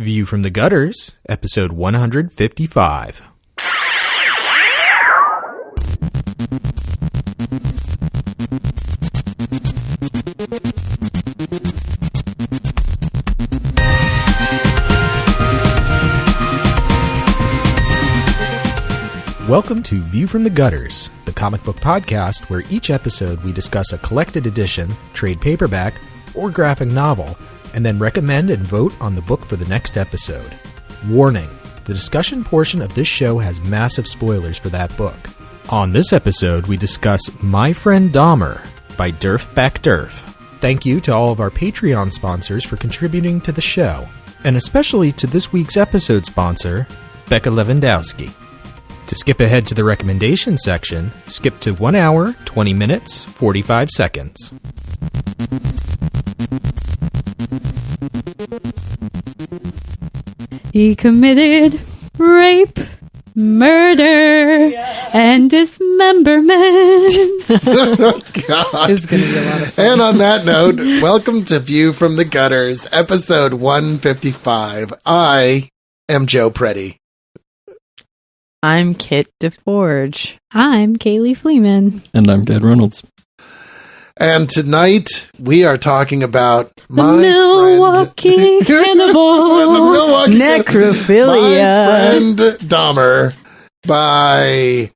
View from the Gutters, episode 155. Welcome to View from the Gutters, the comic book podcast where each episode we discuss a collected edition, trade paperback, or graphic novel, and then recommend and vote on the book for the next episode. Warning, the discussion portion of this show has massive spoilers for that book. On this episode, we discuss My Friend Dahmer by Derf Backderf. Thank you to all of our Patreon sponsors for contributing to the show, and especially to this week's episode sponsor, Becca Lewandowski. To skip ahead to the recommendation section, skip to 1 hour, 20 minutes, 45 seconds. He committed rape, murder, and dismemberment. Oh, God. It's going to be a lot of fun. And on that note, welcome to View from the Gutters, episode 155. I am Joe Preti. I'm Kit DeForge. I'm Kayleigh Fleeman. And I'm Cade Reynolds. And tonight we are talking about The Milwaukee Cannibal. The Milwaukee Necrophilia. My Friend Dahmer by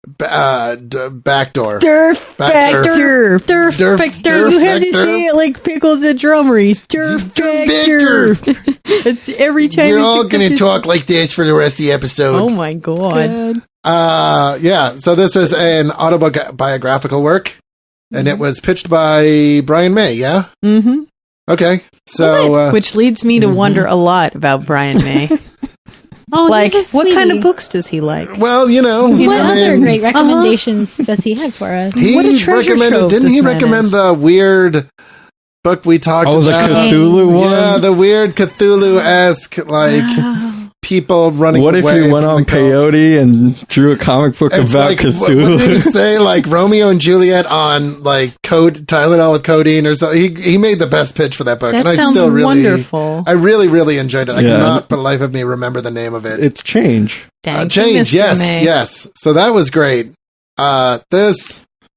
Backderf. Derf Backderf. Derf Backderf. You have to say it like Pickles the Drummer. He's Derf Backderf. It's every time. We're all going to talk like this for the rest of the episode. Oh my God. Yeah, so this is an autobiographical work, and it was pitched by Brian May, yeah? Mm-hmm. Okay, so... Which leads me to wonder a lot about Brian May. Oh, Like, he's a what kind of sweetie. books does he like? well, you know... What I other mean, great recommendations does he have for us? He What a treasure recommended, trove didn't this he man recommend is. the weird book we talked Oh, the about? Cthulhu one? Yeah, the weird Cthulhu-esque, like, people running What away if you went from on the cult. peyote and drew a comic book It's about like, what Cthulhu? did he say? Like Romeo and Juliet on like Tylenol with codeine or something. He made the best pitch for that book, That and I sounds still really, wonderful. I really enjoyed it. I Yeah. cannot, for the life of me, remember the name of it. It's change. Thank you, Change, Mr. yes, May. yes. So that was great.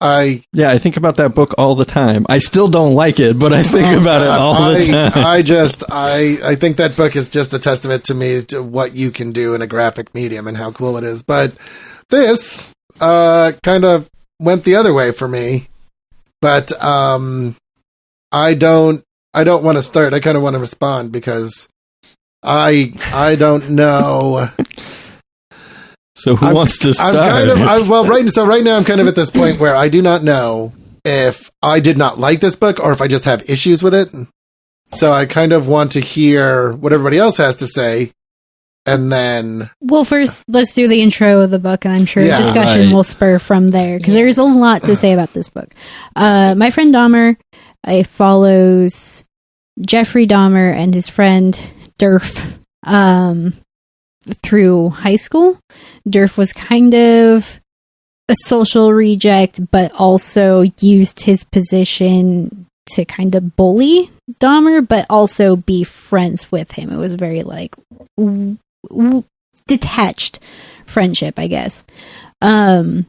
Yeah, I think about that book all the time. I still don't like it, but I think about it all the time. I think that book is just a testament to me to what you can do in a graphic medium and how cool it is. But this kind of went the other way for me. But I don't want to start. I kind of want to respond because I don't know. So who wants to start? Right now I'm kind of at this point where I do not know if I did not like this book or if I just have issues with it. So I kind of want to hear what everybody else has to say, and then Well, first, let's do the intro of the book, and I'm sure Yeah. discussion Right. will spur from there, because there's a lot to say about this book. My Friend Dahmer, it follows Jeffery Dahmer and his friend Derf through high school. Derf was kind of a social reject, but also used his position to kind of bully Dahmer, but also be friends with him. It was very like detached friendship, I guess. And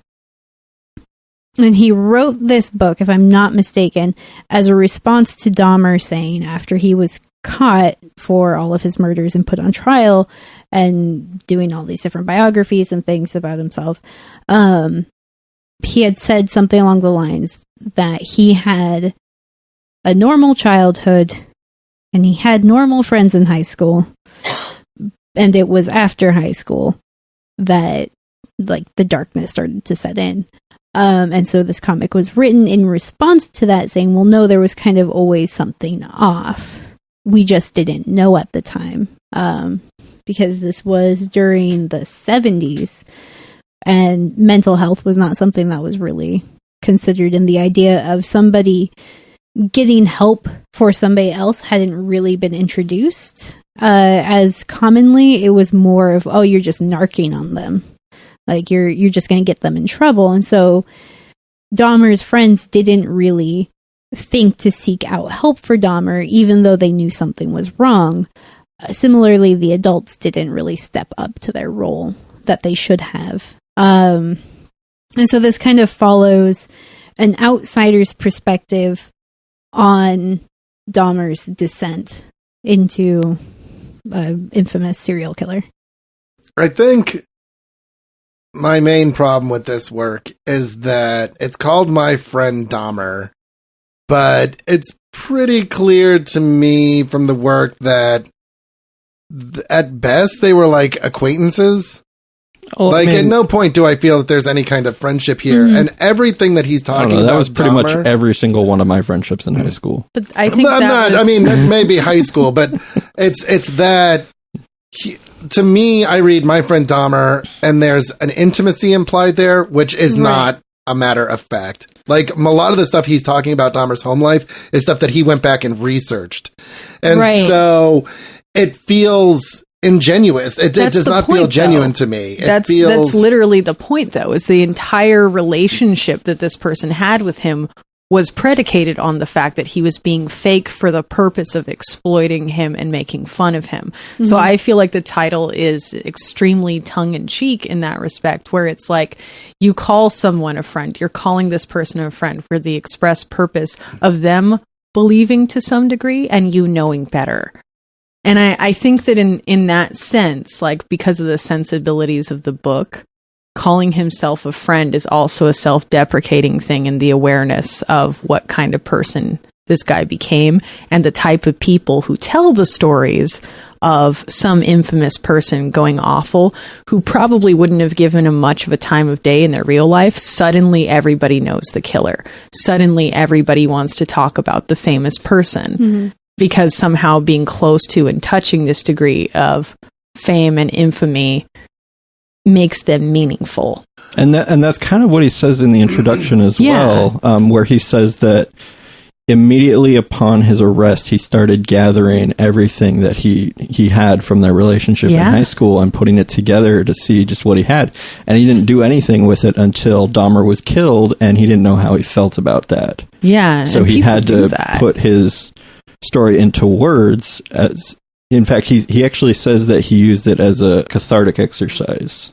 he wrote this book, if I'm not mistaken, as a response to Dahmer saying, after he was caught for all of his murders and put on trial and doing all these different biographies and things about himself, he had said something along the lines that he had a normal childhood and he had normal friends in high school, and it was after high school that like the darkness started to set in. And so this comic was written in response to that, saying, well, no, there was kind of always something off. We just didn't know at the time, because this was during the 70s, and mental health was not something that was really considered, and the idea of somebody getting help for somebody else hadn't really been introduced as commonly. It was more of, oh, you're just narking on them. Like, you're just going to get them in trouble. And so Dahmer's friends didn't really think to seek out help for Dahmer, even though they knew something was wrong. similarly, the adults didn't really step up to their role that they should have. And so this kind of follows an outsider's perspective on Dahmer's descent into an infamous serial killer. I think my main problem with this work is that it's called My Friend Dahmer, but it's pretty clear to me from the work that at best they were like acquaintances. At no point do I feel that there's any kind of friendship here. Mm-hmm. And everything that he's talking about, that was pretty Dahmer, much every single one of my friendships in high school. But I think that may be high school, but it's that to me, I read My Friend Dahmer, and there's an intimacy implied there, which is not a matter of fact. Like, a lot of the stuff he's talking about Dahmer's home life is stuff that he went back and researched. And so it feels ingenuous. It does not feel genuine to me. That's literally the point, though, is the entire relationship that this person had with him was predicated on the fact that he was being fake for the purpose of exploiting him and making fun of him. Mm-hmm. So I feel like the title is extremely tongue-in-cheek in that respect, where it's like, you call someone a friend, you're calling this person a friend for the express purpose of them believing to some degree and you knowing better. And I think that in that sense, like, because of the sensibilities of the book, calling himself a friend is also a self-deprecating thing in the awareness of what kind of person this guy became and the type of people who tell the stories of some infamous person going awful who probably wouldn't have given him much of a time of day in their real life. Suddenly everybody knows the killer. Suddenly everybody wants to talk about the famous person. Mm-hmm. Because somehow being close to and touching this degree of fame and infamy makes them meaningful. And that's kind of what he says in the introduction as well, where he says that immediately upon his arrest, he started gathering everything that he had from their relationship in high school and putting it together to see just what he had. And he didn't do anything with it until Dahmer was killed, and he didn't know how he felt about that. Yeah. So he had to put his story into words. As in fact, he actually says that he used it as a cathartic exercise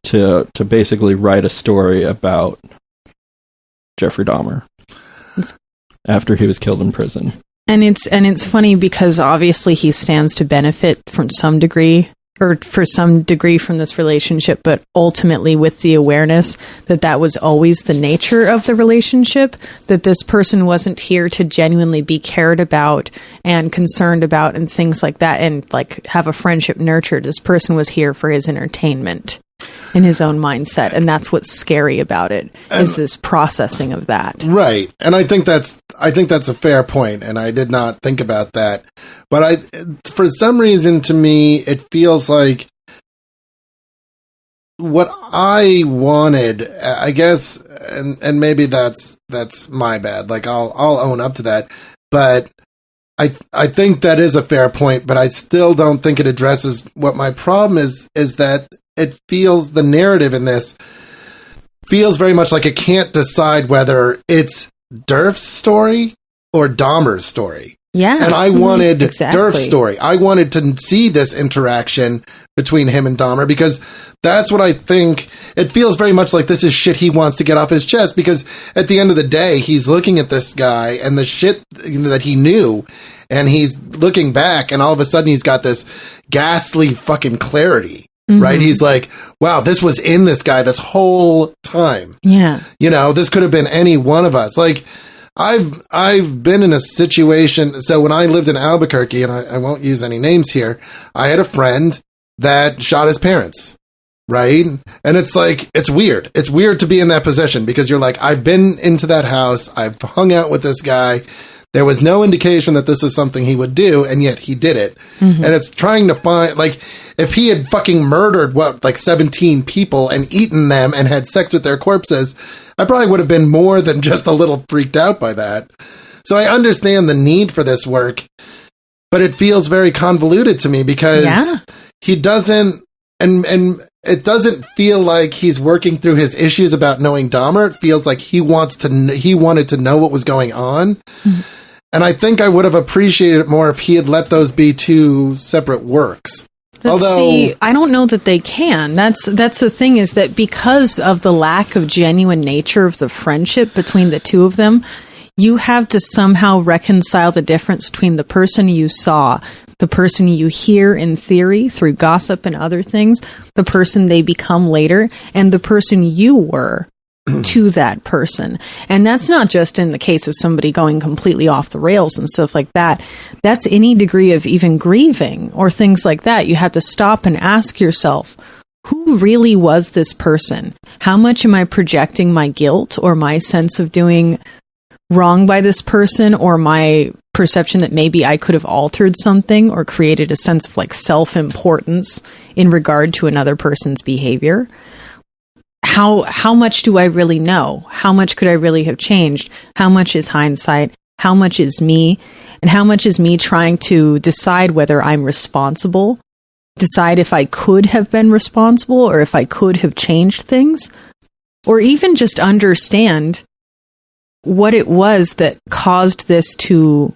to basically write a story about Jeffrey Dahmer after he was killed in prison. And it's funny because obviously he stands to benefit from some degree, or for some degree from this relationship, but ultimately with the awareness that was always the nature of the relationship, that this person wasn't here to genuinely be cared about and concerned about and things like that, and like have a friendship nurtured. This person was here for his entertainment in his own mindset, and that's what's scary about it, is this processing of that. Right. And I think that's a fair point, and I did not think about that. But for some reason, to me, it feels like what I wanted, I guess, and maybe that's my bad. Like, I'll own up to that. But I think that is a fair point, but I still don't think it addresses what my problem is that it feels, the narrative in this feels very much like it can't decide whether it's Derf's story or Dahmer's story. Yeah. And I wanted Derf's story. I wanted to see this interaction between him and Dahmer, because that's what I think. It feels very much like this is shit he wants to get off his chest, because at the end of the day, he's looking at this guy and the shit that he knew, and he's looking back, and all of a sudden he's got this ghastly fucking clarity. Mm-hmm. Right? He's like, wow, this was in this guy this whole time. Yeah. You know, this could have been any one of us. Like, I've been in a situation. So when I lived in Albuquerque, and I won't use any names here, I had a friend that shot his parents. Right? And it's like, it's weird. It's weird to be in that position, because you're like, I've been into that house. I've hung out with this guy. There was no indication that this is something he would do, and yet he did it. Mm-hmm. And it's trying to find, like, if he had fucking murdered, 17 people and eaten them and had sex with their corpses, I probably would have been more than just a little freaked out by that. So I understand the need for this work, but it feels very convoluted to me, because he doesn't, and it doesn't feel like he's working through his issues about knowing Dahmer. It feels like he wanted to know what was going on. Mm-hmm. And I think I would have appreciated it more if he had let those be two separate works. See, I don't know that they can. That's the thing, is that because of the lack of genuine nature of the friendship between the two of them, you have to somehow reconcile the difference between the person you saw, the person you hear in theory through gossip and other things, the person they become later, and the person you were to that person. And that's not just in the case of somebody going completely off the rails and stuff like that. That's any degree of even grieving or things like that. You have to stop and ask yourself, who really was this person? How much am I projecting my guilt or my sense of doing wrong by this person, or my perception that maybe I could have altered something or created a sense of like self-importance in regard to another person's behavior? How much do I really know? How much could I really have changed? How much is hindsight? How much is me? And how much is me trying to decide whether I'm responsible? Decide if I could have been responsible, or if I could have changed things? Or even just understand what it was that caused this to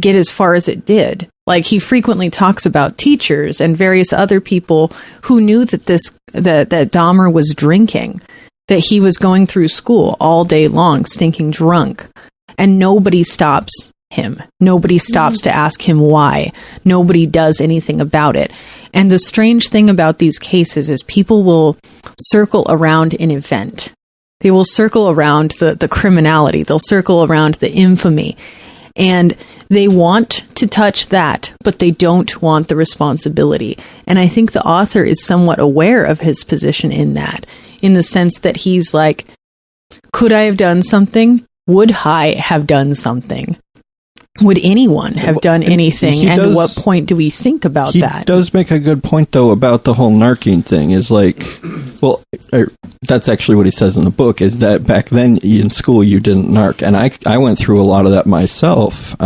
get as far as it did. Like, he frequently talks about teachers and various other people who knew that that Dahmer was drinking, that he was going through school all day long, stinking drunk, and nobody stops him. Nobody stops to ask him why. Nobody does anything about it. And the strange thing about these cases is people will circle around an event. They will circle around the criminality. They'll circle around the infamy. And they want to touch that, but they don't want the responsibility. And I think the author is somewhat aware of his position in that, in the sense that he's like, could I have done something? Would I have done something? Would anyone have done anything? And at what point do we think about that? He does make a good point, though, about the whole narking thing. Is like, well, that's actually what he says in the book, is that back then in school you didn't narc. And I went through a lot of that myself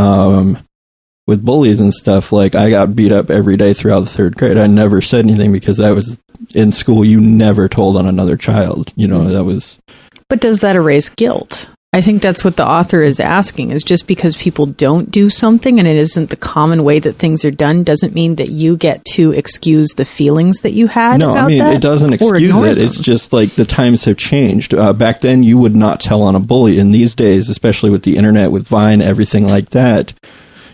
with bullies and stuff. Like, I got beat up every day throughout the third grade. I never said anything because that was in school. You never told on another child. You know, that was... But does that erase guilt? I think that's what the author is asking, is just because people don't do something and it isn't the common way that things are done doesn't mean that you get to excuse the feelings that you had about that. No, I mean, it doesn't excuse it. Them. It's just like the times have changed. Back then, you would not tell on a bully. And these days, especially with the internet, with Vine, everything like that,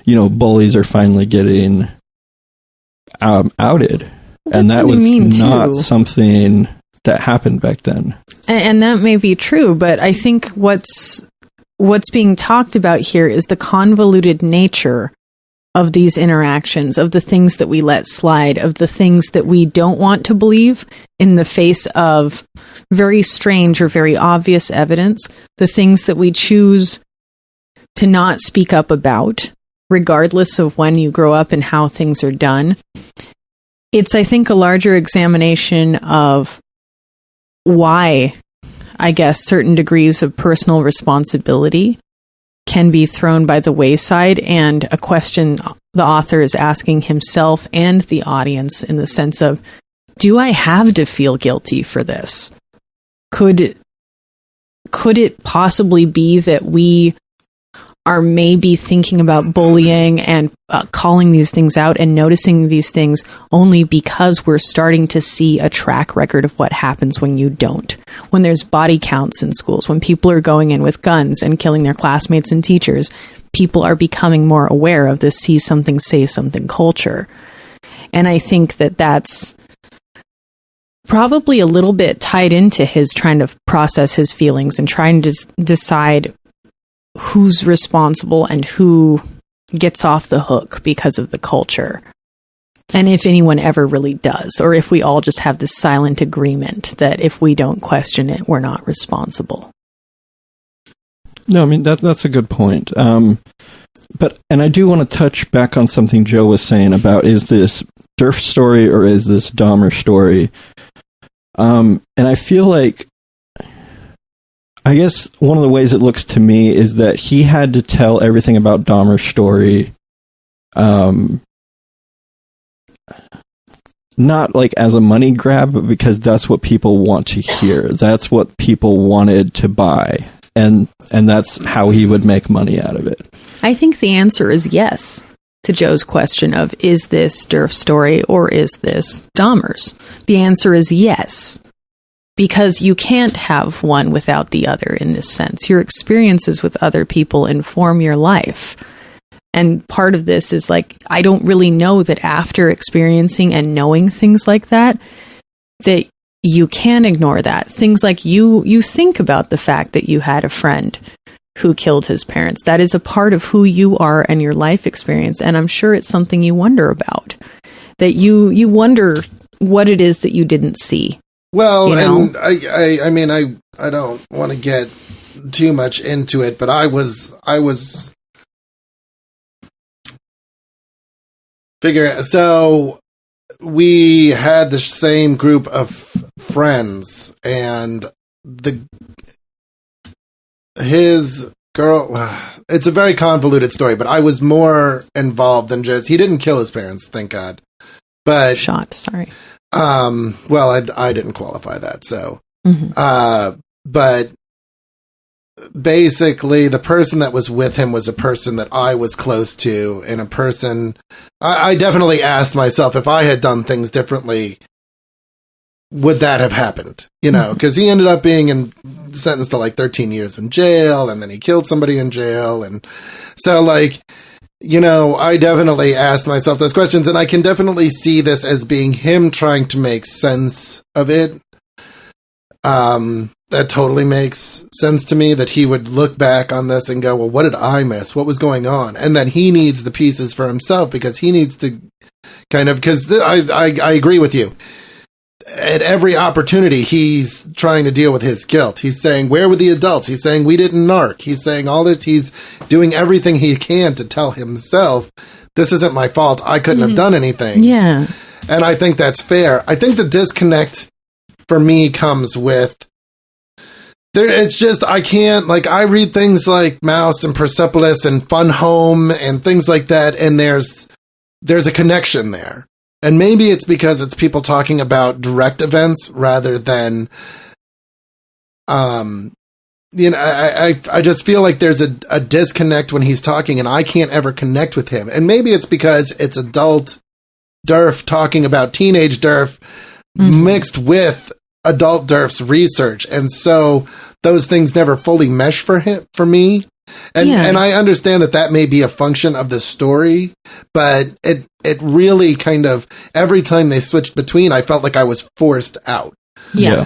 you know, bullies are finally getting outed. And that was not something that happened back then. And that may be true, but I think what's being talked about here is the convoluted nature of these interactions, of the things that we let slide, of the things that we don't want to believe in the face of very strange or very obvious evidence, the things that we choose to not speak up about, regardless of when you grow up and how things are done. It's, I think, a larger examination of why, I guess, certain degrees of personal responsibility can be thrown by the wayside, and a question the author is asking himself and the audience in the sense of, do I have to feel guilty for this? Could it possibly be that we are maybe thinking about bullying and calling these things out and noticing these things only because we're starting to see a track record of what happens when you don't. When there's body counts in schools, when people are going in with guns and killing their classmates and teachers, people are becoming more aware of this see something, say something culture. And I think that that's probably a little bit tied into his trying to process his feelings and trying to decide who's responsible and who gets off the hook because of the culture. And if anyone ever really does, or if we all just have this silent agreement that if we don't question it, we're not responsible. No, I mean, that's a good point. But I do want to touch back on something Joe was saying about, is this Derf story or is this Dahmer story? And I feel like, I guess one of the ways it looks to me is that he had to tell everything about Dahmer's story, not like as a money grab, but because that's what people want to hear. That's what people wanted to buy. And that's how he would make money out of it. I think the answer is yes to Joe's question of, is this Derf's story or is this Dahmer's? The answer is yes, because you can't have one without the other in this sense. Your experiences with other people inform your life. And part of this is like, I don't really know that after experiencing and knowing things like that, that you can ignore that. Things like you think about the fact that you had a friend who killed his parents. That is a part of who you are and your life experience. And I'm sure it's something you wonder about, that you wonder what it is that you didn't see. Well, and I mean, I don't want to get too much into it, but I was figuring, so we had the same group of friends, and his girl, it's a very convoluted story, but I was more involved than just, he didn't kill his parents, thank God. But shot, sorry. Well, I didn't qualify that, so. But basically, the person that was with him was a person that I was close to, and a person, I definitely asked myself, if I had done things differently, would that have happened? You know, because he ended up being sentenced to like 13 years in jail, and then he killed somebody in jail, and so like, you know, I definitely asked myself those questions, and I can definitely see this as being him trying to make sense of it. That totally makes sense to me, that he would look back on this and go, well, what did I miss? What was going on? And then he needs the pieces for himself, because he needs to kind of, because I agree with you. At every opportunity, he's trying to deal with his guilt. He's saying, where were the adults? He's saying, we didn't narc. He's saying all that. He's doing everything he can to tell himself, this isn't my fault. I couldn't have done anything. Yeah. And I think that's fair. I think the disconnect for me comes with, it's just, I can't, like, I read things like Mouse and Persepolis and Fun Home and things like that, and there's a connection there. And maybe it's because it's people talking about direct events rather than, you know, I just feel like there's a disconnect when he's talking, and I can't ever connect with him. And maybe it's because it's adult Derf talking about teenage Derf mixed with adult Derf's research. And so those things never fully mesh for me. And I understand that may be a function of the story, but it really kind of, every time they switched between, I felt like I was forced out. Yeah.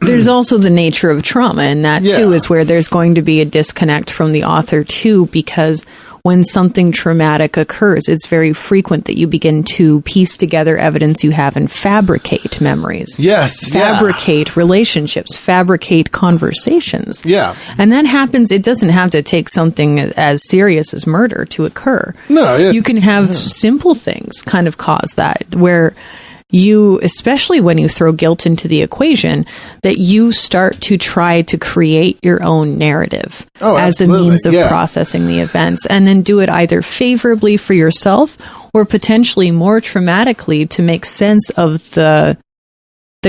There's also the nature of trauma, and that too is where there's going to be a disconnect from the author too, because when something traumatic occurs, it's very frequent that you begin to piece together evidence you have and fabricate memories. Yes. Fabricate relationships, fabricate conversations. Yeah. And that happens, it doesn't have to take something as serious as murder to occur. No. You can have simple things kind of cause that, where you, especially when you throw guilt into the equation, that you start to try to create your own narrative as a means of processing the events, and then do it either favorably for yourself or potentially more traumatically to make sense of the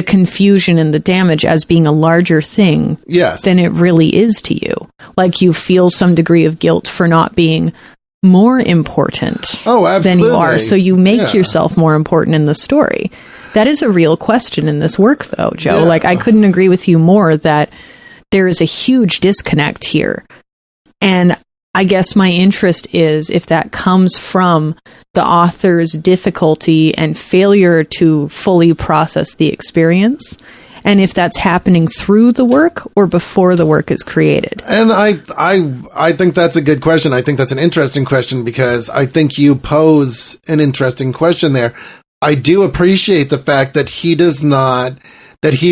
confusion and the damage as being a larger thing than it really is to you. Like you feel some degree of guilt for not being more important than you are, so you make yourself more important in the story. That is a real question in this work, though, Joe. Like, I couldn't agree with you more that there is a huge disconnect here. And I guess my interest is if that comes from the author's difficulty and failure to fully process the experience, and if that's happening through the work or before the work is created. And I think that's a good question. I think that's an interesting question, because I think you pose an interesting question there. I do appreciate the fact that he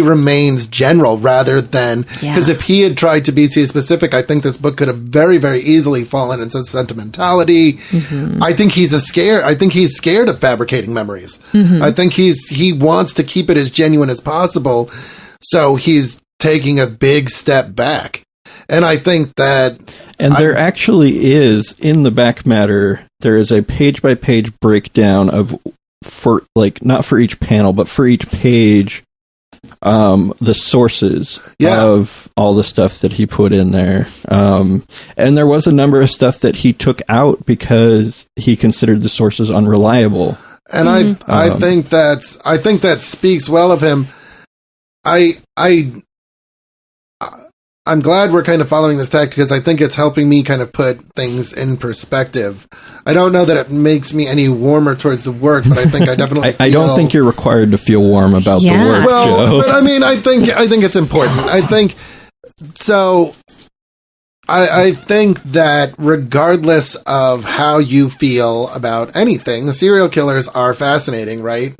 remains general rather than, because if he had tried to be too specific, I think this book could have very, very easily fallen into sentimentality. I think he's scared of fabricating memories. I think he wants to keep it as genuine as possible. So he's taking a big step back. And I think that, and there actually is, in the back matter, there is a page by page breakdown of, for like, not for each panel, but for each page, the sources of all the stuff that he put in there. And there was a number of stuff that he took out because he considered the sources unreliable. And I think that speaks well of him. I'm glad we're kind of following this tactic because I think it's helping me kind of put things in perspective. I don't know that it makes me any warmer towards the work, but I think I definitely I don't think you're required to feel warm about the work, well, Joe. But I mean, I think it's important. I think so. I think that regardless of how you feel about anything, serial killers are fascinating, right?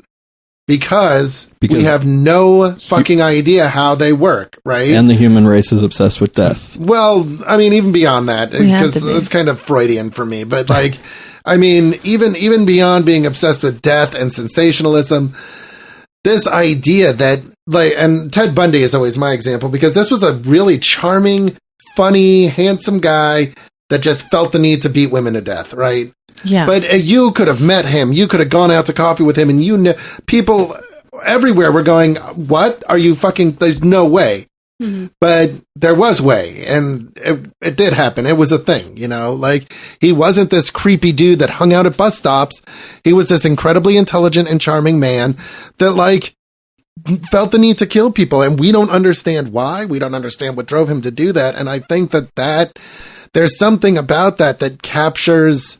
Because we have no fucking idea how they work, right? And the human race is obsessed with death. Well, I mean, even beyond that, because it's kind of Freudian for me. But like, I mean, even beyond being obsessed with death and sensationalism, this idea that like, and Ted Bundy is always my example because this was a really charming, funny, handsome guy that just felt the need to beat women to death, right? Yeah. But you could have met him. You could have gone out to coffee with him, and you know, people everywhere were going, "What are you fucking? There's no way." Mm-hmm. But there was way, and it did happen. It was a thing, you know. Like he wasn't this creepy dude that hung out at bus stops. He was this incredibly intelligent and charming man that like felt the need to kill people, and we don't understand why. We don't understand what drove him to do that. And I think that there's something about that captures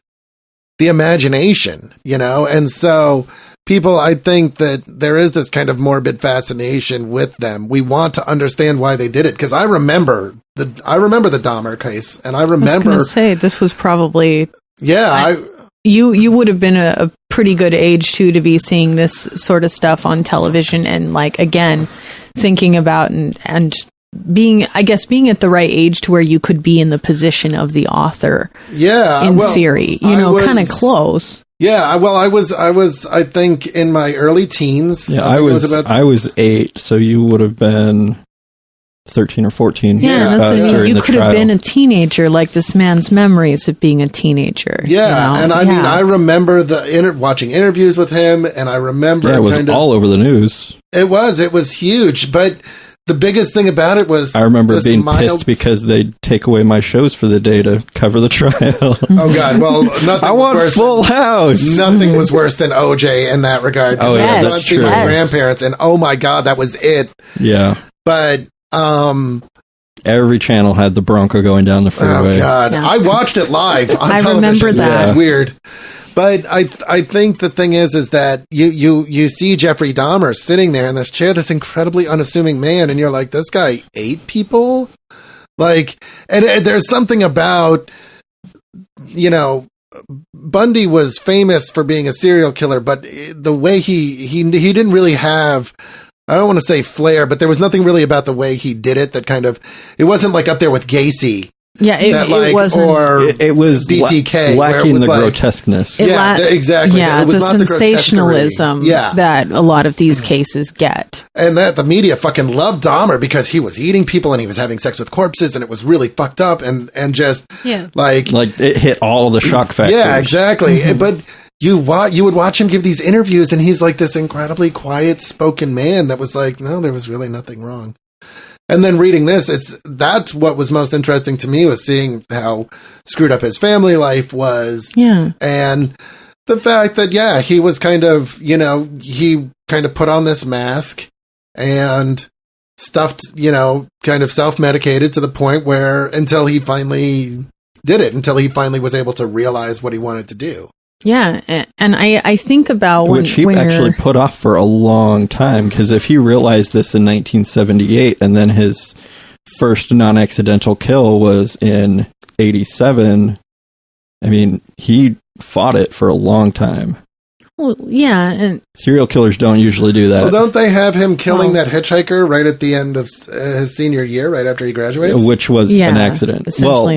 the imagination, you know? And so people, I think that there is this kind of morbid fascination with them. We want to understand why they did it. Cause I remember the Dahmer case, and I remember I was gonna say this was probably, you would have been a pretty good age too, to be seeing this sort of stuff on television. And like, again, thinking about and being at the right age to where you could be in the position of the author. Yeah. In theory, kind of close. Yeah. Well, I was, I think in my early teens. Yeah. I was 8. So you would have been 13 or 14. Yeah. You could have been a teenager, like this man's memories of being a teenager. Yeah. You know? And I mean, I remember watching interviews with him, and I remember it was all over the news. It was huge, but the biggest thing about it was I remember being pissed because they'd take away my shows for the day to cover the trial. Oh God! Well, nothing. I want Full House. Nothing was worse than OJ in that regard. Oh yeah, that's true. My grandparents, and oh my God, that was it. Yeah, but every channel had the Bronco going down the freeway. Oh God, yeah. I watched it live on television. I remember that. It was weird. But I think the thing is that you see Jeffrey Dahmer sitting there in this chair, this incredibly unassuming man, and you're like, this guy ate people? Like, and there's something about, you know, Bundy was famous for being a serial killer, but the way he didn't really have, I don't want to say flair, but there was nothing really about the way he did it that kind of, it wasn't like up there with Gacy. Yeah, it wasn't. Or it was BTK, lacking was the like, grotesqueness. Exactly. Yeah, it was the not sensationalism that a lot of these cases get. And that the media fucking loved Dahmer because he was eating people and he was having sex with corpses, and it was really fucked up and just like it hit all the shock factors. Yeah, exactly. Mm-hmm. But you would watch him give these interviews, and he's like this incredibly quiet spoken man that was like, no, there was really nothing wrong. And then reading this, that's what was most interesting to me, was seeing how screwed up his family life was. Yeah. And the fact that, he was kind of, you know, he kind of put on this mask and stuffed, you know, kind of self-medicated to the point where until he finally was able to realize what he wanted to do. Yeah, and I think about which he actually put off for a long time, because if he realized this in 1978 and then his first non-accidental kill was in 87, I mean, he fought it for a long time. Well, yeah, and serial killers don't usually do that. Well, don't they have him killing that hitchhiker right at the end of his senior year, right after he graduates? Which was an accident. Well,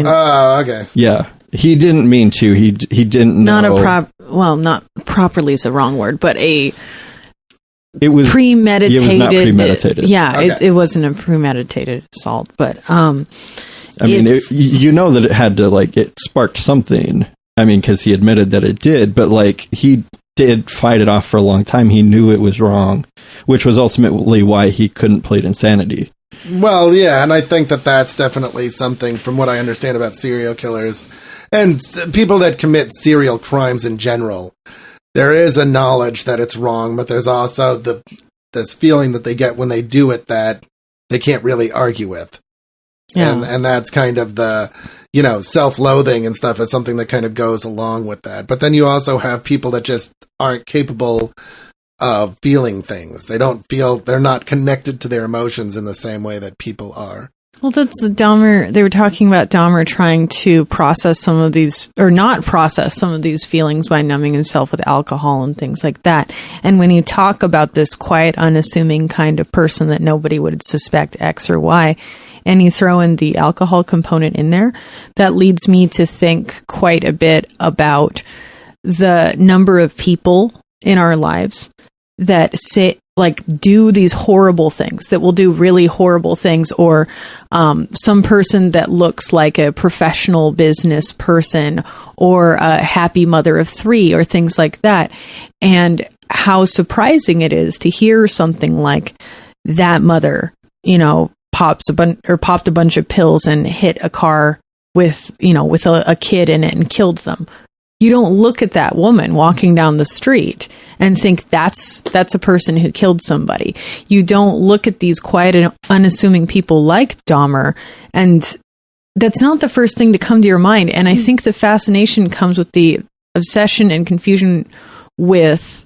okay. Yeah. He didn't mean to. He didn't know. Not properly is a wrong word, but it was premeditated. It was not premeditated. It wasn't a premeditated assault, but I mean, you know that it had to, like, it sparked something. I mean, because he admitted that it did, but like he did fight it off for a long time. He knew it was wrong. which was ultimately why he couldn't plead insanity. Well, yeah, and I think that that's definitely something, from what I understand about serial killers and people that commit serial crimes in general. There is a knowledge that it's wrong, but there's also this feeling that they get when they do it that they can't really argue with. Yeah. And that's kind of the, self-loathing and stuff is something that kind of goes along with that. But then you also have people that just aren't capable of feeling things. They're not connected to their emotions in the same way that people are. Well, that's Dahmer. They were talking about Dahmer trying to process some of these, or not process some of these feelings by numbing himself with alcohol and things like that. And when you talk about this quiet, unassuming kind of person that nobody would suspect X or Y, and you throw in the alcohol component in there, that leads me to think quite a bit about the number of people in our lives that do these horrible things, that will do really horrible things, or some person that looks like a professional business person or a happy mother of 3 or things like that. And how surprising it is to hear something like that mother, popped a bunch of pills and hit a car with a kid in it and killed them. You don't look at that woman walking down the street and think that's a person who killed somebody. You don't look at these quiet and unassuming people like Dahmer, and that's not the first thing to come to your mind. And I think the fascination comes with the obsession and confusion with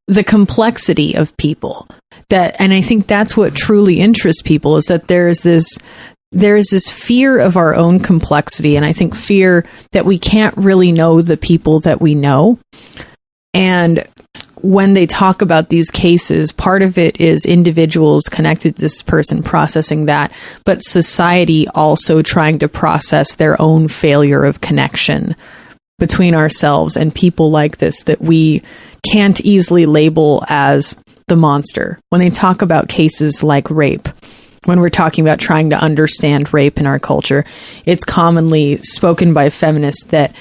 the complexity of people. And I think that's what truly interests people, is that there is this fear of our own complexity, and I think fear that we can't really know the people that we know. And when they talk about these cases, part of it is individuals connected to this person processing that, but society also trying to process their own failure of connection between ourselves and people like this that we can't easily label as the monster. When they talk about cases like rape, when we're talking about trying to understand rape in our culture, it's commonly spoken by feminists that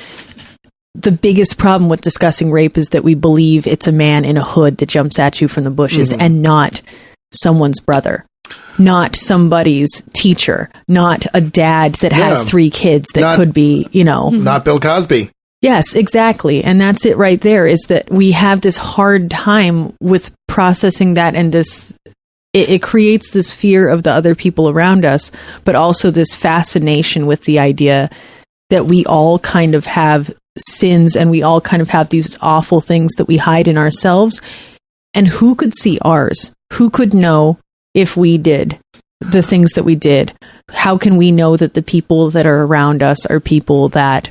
the biggest problem with discussing rape is that we believe it's a man in a hood that jumps at you from the bushes, and not someone's brother, not somebody's teacher, not a dad that has 3 kids that could be, not Bill Cosby. Yes, exactly. And that's it right there, is that we have this hard time with processing that, and it creates this fear of the other people around us, but also this fascination with the idea that we all kind of have sins and we all kind of have these awful things that we hide in ourselves. And who could see ours? Who could know if we did the things that we did? How can we know that the people that are around us are people that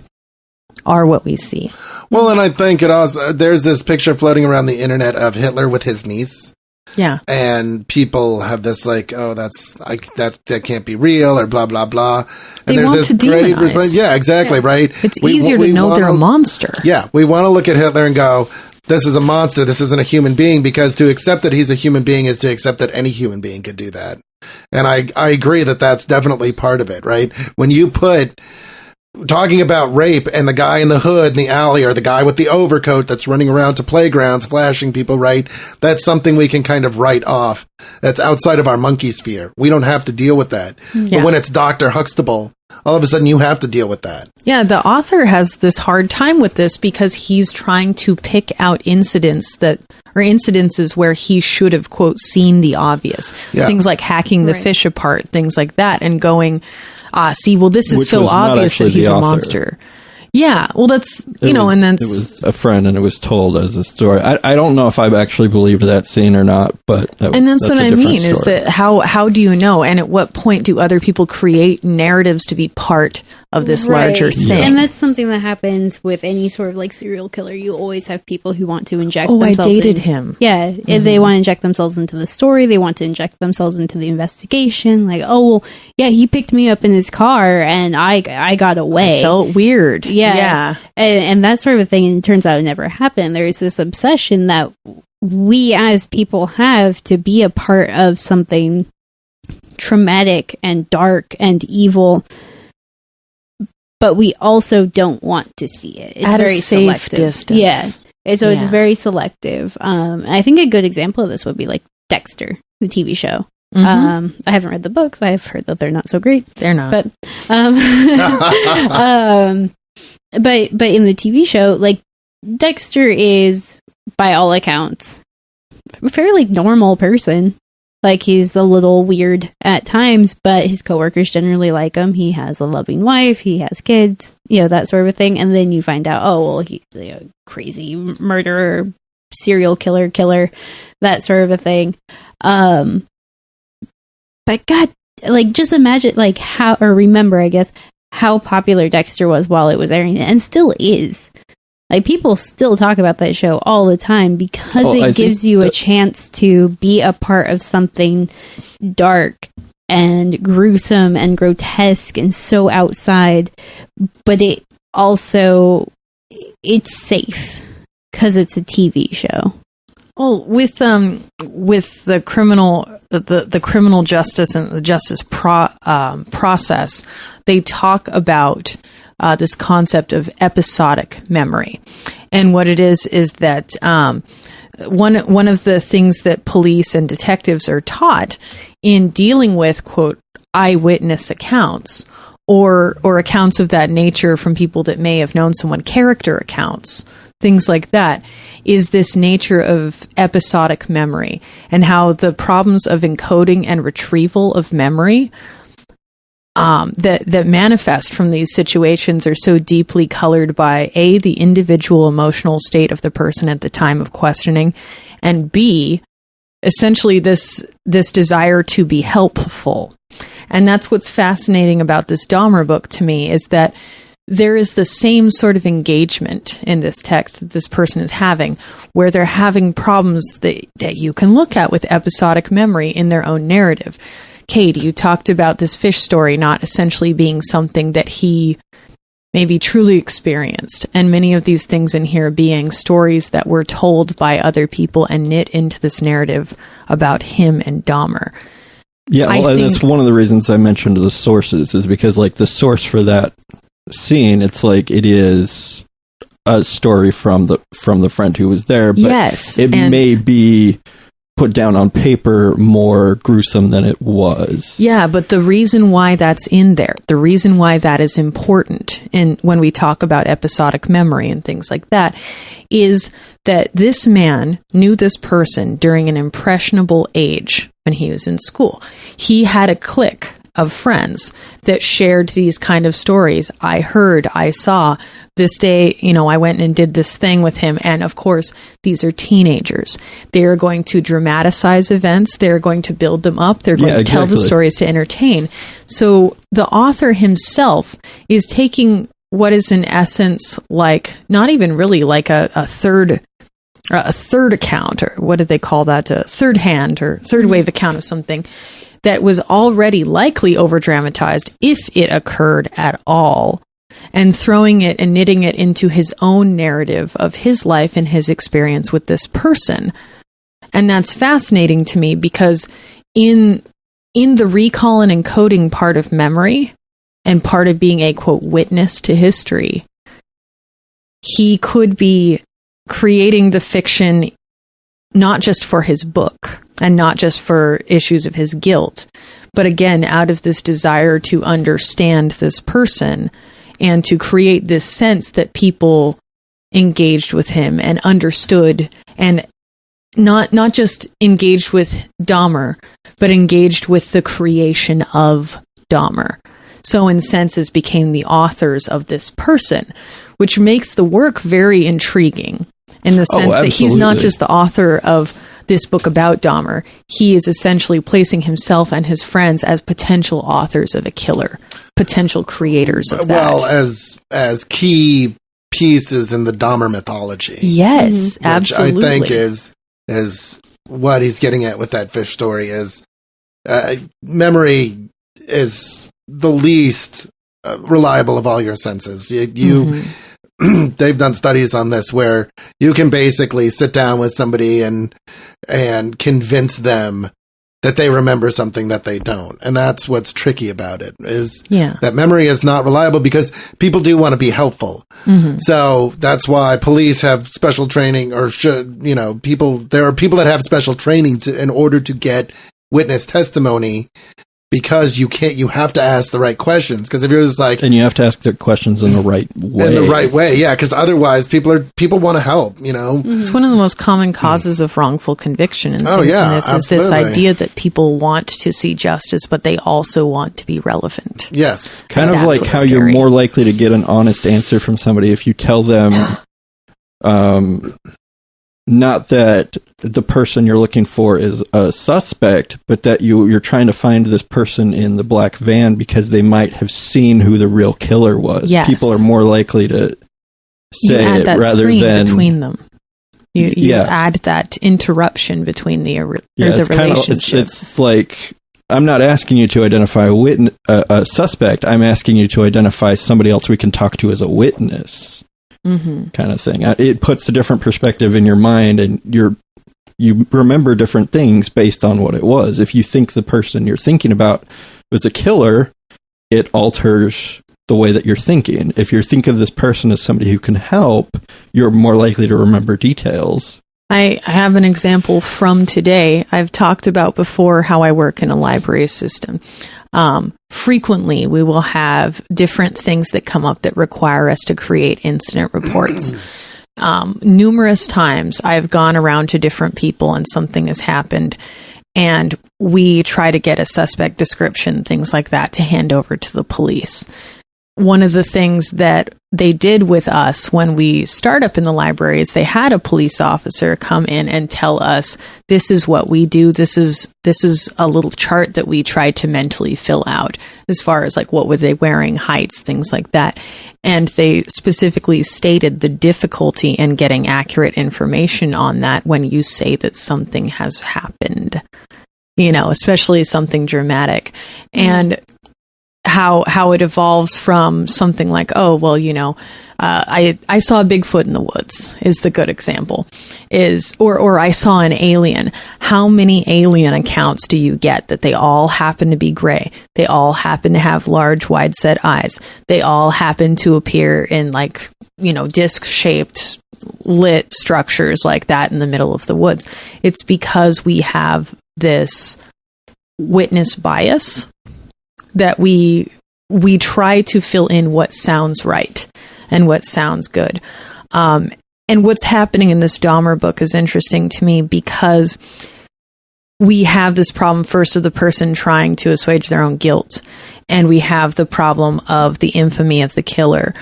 are what we see? Well, and I think there's this picture floating around the internet of Hitler with his niece. Yeah. And people have this that can't be real, or blah, blah, blah. And there's this great response. Yeah, exactly, right? It's easier to know they're a monster. Yeah, we want to look at Hitler and go, this is a monster, this isn't a human being, because to accept that he's a human being is to accept that any human being could do that. And I agree that that's definitely part of it, right? When you put talking about rape and the guy in the hood in the alley, or the guy with the overcoat that's running around to playgrounds flashing people, right? That's something we can kind of write off. That's outside of our monkey sphere. We don't have to deal with that. Yeah. But when it's Dr. Huxtable, all of a sudden you have to deal with that. Yeah, the author has this hard time with this because he's trying to pick out incidences where he should have, quote, seen the obvious. Yeah. Things like hacking the fish apart, things like that, and going, this is so obvious that he's a monster. Yeah, well, that's, it was a friend, and it was told as a story. I don't know if I've actually believed that scene or not, but that's what I mean, story. Is that how do you know, and at what point do other people create narratives to be part of this larger thing? And that's something that happens with any sort of serial killer. You always have people who want to inject themselves. I dated him. Yeah, they want to inject themselves into the story. They want to inject themselves into the investigation. He picked me up in his car and I got away. I felt weird. Yeah. And that sort of thing, and it turns out it never happened. There's this obsession that we as people have to be a part of something traumatic and dark and evil, but we also don't want to see it. It's at very a safe selective distance. Yeah. So it's very selective. I think a good example of this would be Dexter, the TV show. I haven't read the books. I've heard that they're not so great. They're not. But but in the TV show, like, Dexter is, by all accounts, a fairly normal person. Like, he's a little weird at times, but his coworkers generally like him. He has a loving wife. He has kids, that sort of a thing. And then you find out, oh, well, he's a crazy murderer, serial killer, that sort of a thing. But God, like, just imagine, like, remember, I guess, how popular Dexter was while it was airing, and still is. Like, people still talk about that show all the time because it gives you a chance to be a part of something dark and gruesome and grotesque and so outside, but it's safe because it's a TV show. Well, with the criminal justice and the justice process, they talk about this concept of episodic memory, and what it is that one of the things that police and detectives are taught in dealing with, quote, eyewitness accounts or accounts of that nature from people that may have known someone, character accounts, things like that, is this nature of episodic memory and how the problems of encoding and retrieval of memory that manifest from these situations are so deeply colored by A, the individual emotional state of the person at the time of questioning, and B, essentially this desire to be helpful. And that's what's fascinating about this Dahmer book to me, is that there is the same sort of engagement in this text that this person is having, where they're having problems that you can look at with episodic memory in their own narrative. Cade, you talked about this fish story not essentially being something that he maybe truly experienced, and many of these things in here being stories that were told by other people and knit into this narrative about him and Dahmer. Yeah, well, and that's one of the reasons I mentioned the sources, is because, like, the source for that scene, it's like it is a story from the friend who was there, but yes, it may be put down on paper more gruesome than it was. Yeah, but the reason why that's in there, the reason why that is important when we talk about episodic memory and things like that, is that this man knew this person during an impressionable age when he was in school. He had a clique of friends that shared these kind of stories. I heard, I saw, this day, I went and did this thing with him. And of course, these are teenagers. They are going to dramatize events. They're going to build them up. They're going to tell the stories to entertain. So the author himself is taking what is in essence like, not even really like a third account, or what did they call that? A third hand or third wave account of something that was already likely over-dramatized, if it occurred at all, and throwing it and knitting it into his own narrative of his life and his experience with this person. And that's fascinating to me, because in the recall and encoding part of memory, and part of being a, quote, witness to history, he could be creating the fiction not just for his book and not just for issues of his guilt, but again, out of this desire to understand this person and to create this sense that people engaged with him and understood, and not just engaged with Dahmer, but engaged with the creation of Dahmer. So in senses became the authors of this person, which makes the work very intriguing in the sense that he's not just the author of this book about Dahmer. He is essentially placing himself and his friends as potential authors of a killer, potential creators of that. Well, as key pieces in the Dahmer mythology. Yes, absolutely. Which I think is what he's getting at with that fish story, is memory is the least reliable of all your senses. They've done studies on this where you can basically sit down with somebody and convince them that they remember something that they don't. And that's what's tricky about it, is Yeah. that memory is not reliable because people do want to be helpful. So that's why police have special training, or should, you know, there are people that have special training in order to get witness testimony, because you have to ask the right questions. Because if you're just like, and you have to ask the questions in the right way. Yeah. Because otherwise, people want to help. You know, It's one of the most common causes of wrongful conviction and things. yeah, And this is this idea that people want to see justice, but they also want to be relevant. yes, Kind of That's like what's how you're scary. more likely to get an honest answer from somebody if you tell them, not that the person you're looking for is a suspect, but that you're trying to find this person in the black van because they might have seen who the real killer was. Yes. People are more likely to You say add it that rather screen than between them. You Yeah. add that interruption between the it's relationship. it's like, I'm not asking you to identify a suspect. I'm asking you to identify somebody else we can talk to as a witness. Kind of thing. It puts a different perspective in your mind, and you remember different things based on what it was. If you think the person you're thinking about was a killer, it alters the way that you're thinking. If you think of this person as somebody who can help, you're more likely to remember details. I have an example from today. I've talked about before how I work in a library system. Frequently, we will have different things that come up that require us to create incident reports. Numerous times, I've gone around to different people and something has happened, and we try to get a suspect description, things like that, to hand over to the police. One of the things that they did with us when we start up in the library is they had a police officer come in and tell us, this is what we do. This is a little chart that we try to mentally fill out as far as like what were they wearing, heights, things like that. And they specifically stated the difficulty in getting accurate information on that when you say that something has happened, you know, especially something dramatic. And how it evolves from something like, oh, well, you know, I saw a Bigfoot in the woods is the good example, or I saw an alien. How many alien accounts do you get that they all happen to be gray? They all happen to have large, wide set eyes. They all happen to appear in, like, you know, disc shaped lit structures like that in the middle of the woods. It's because we have this witness bias that we try to fill in what sounds right and what sounds good. And what's happening in this Dahmer book is interesting to me because we have this problem first of the person trying to assuage their own guilt, and we have the problem of the infamy of the killer.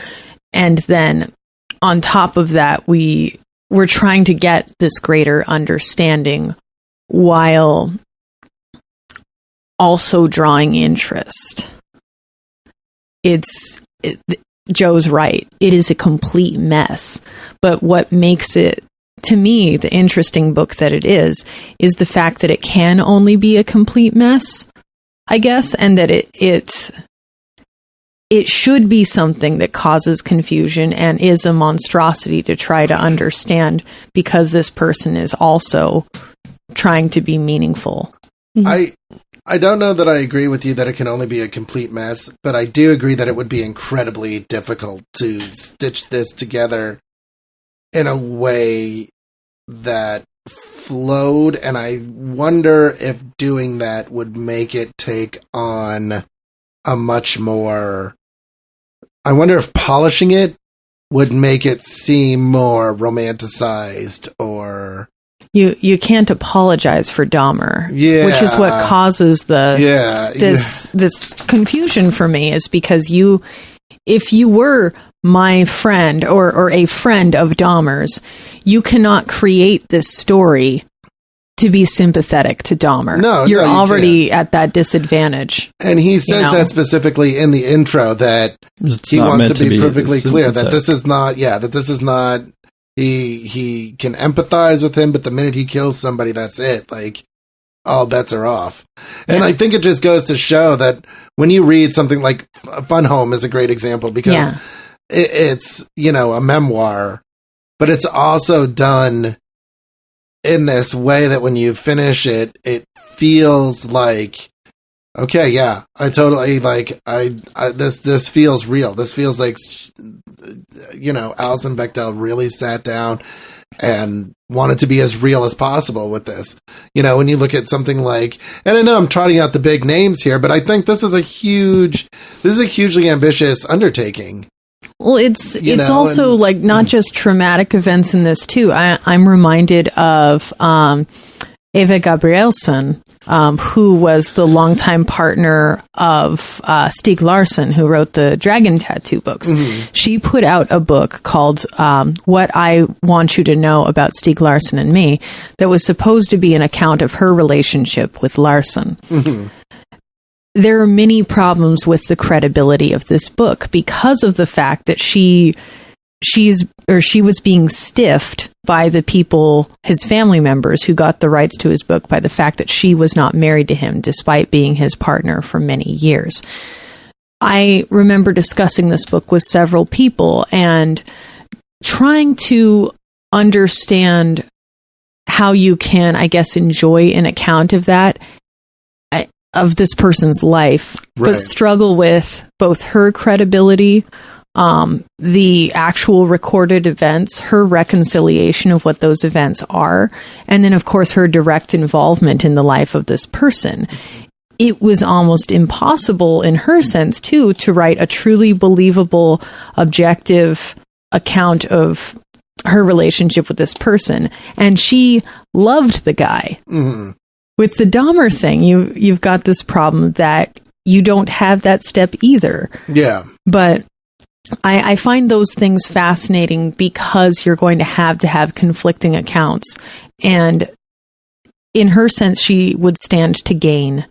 And then on top of that, we're trying to get this greater understanding while also drawing interest. Joe's right. It is a complete mess. But what makes it, to me, the interesting book that it is the fact that it can only be a complete mess, I guess, and that it should be something that causes confusion and is a monstrosity to try to understand, because this person is also trying to be meaningful. I don't know that I agree with you that it can only be a complete mess, but I do agree that it would be incredibly difficult to stitch this together in a way that flowed, and I wonder if doing that would make it take on a much more... I wonder if polishing it would make it seem more romanticized, or... You can't apologize for Dahmer, which is what causes this confusion for me, is because if you were my friend or a friend of Dahmer's, you cannot create this story to be sympathetic to Dahmer. No, you're you already at that disadvantage. And he says that specifically in the intro, that he wants to be perfectly clear that this is not, He can empathize with him, but the minute he kills somebody, that's it. Like, all bets are off. And I think it just goes to show that when you read something like Fun Home is a great example, because it's, you know, a memoir, but it's also done in this way that when you finish it, it feels like, okay, yeah, I totally like, this feels real. This feels like, Alison Bechdel really sat down and wanted to be as real as possible with this. When you look at something like, and I know I'm trotting out the big names here, but I think this is a hugely ambitious undertaking. Well, it's also like not just traumatic events in this too. I'm reminded of Eva Gabrielsen, who was the longtime partner of Stieg Larsson, who wrote the Dragon Tattoo books. Mm-hmm. She put out a book called What I Want You to Know About Stieg Larsson and Me that was supposed to be an account of her relationship with Larsson. Mm-hmm. There are many problems with the credibility of this book because of the fact that she was being stiffed by the people, his family members, who got the rights to his book by the fact that she was not married to him, despite being his partner for many years. I remember discussing this book with several people and trying to understand how you can, I guess, enjoy an account of that, of this person's life, right, but struggle with both her credibility, the actual recorded events, her reconciliation of what those events are, and then, of course, her direct involvement in the life of this person. It was almost impossible, in her sense, too, to write a truly believable, objective account of her relationship with this person. And she loved the guy. Mm-hmm. With the Dahmer thing, you've got this problem that you don't have that step either. Yeah. But I find those things fascinating because you're going to have conflicting accounts. And in her sense, she would stand to gain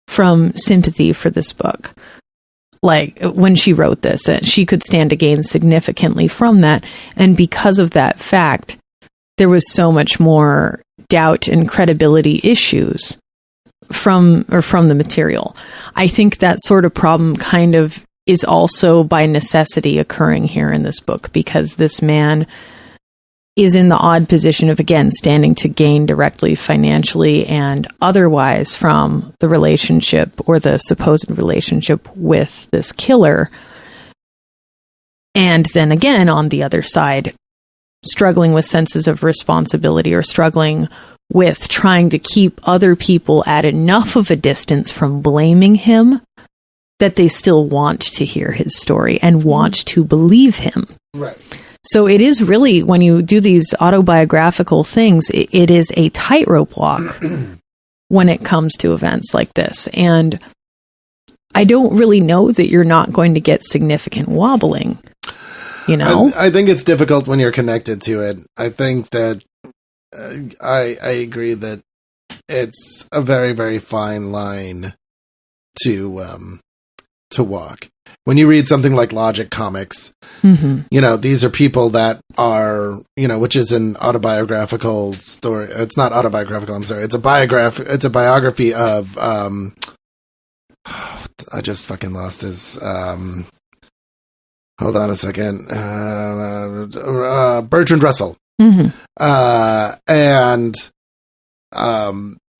from sympathy for this book. Like, when she wrote this, she could stand to gain significantly from that. And because of that fact, there was so much more doubt and credibility issues from the material. I think that sort of problem kind of is also by necessity occurring here in this book, because this man is in the odd position of, again, standing to gain directly financially and otherwise from the relationship, or the supposed relationship, with this killer. And then again, on the other side, struggling with senses of responsibility, or struggling with trying to keep other people at enough of a distance from blaming him that they still want to hear his story and want to believe him. Right. So it is really, when you do these autobiographical things, it is a tightrope walk when it comes to events like this. And I don't really know that you're not going to get significant wobbling. I think it's difficult when you're connected to it. I think that I agree that it's a very, very fine line to walk. When you read something like Logic Comics, mm-hmm, these are people that are, which is an autobiographical story. It's not autobiographical, I'm sorry. It's a biography of, I just fucking lost his, hold on a second. Bertrand Russell. Mm-hmm.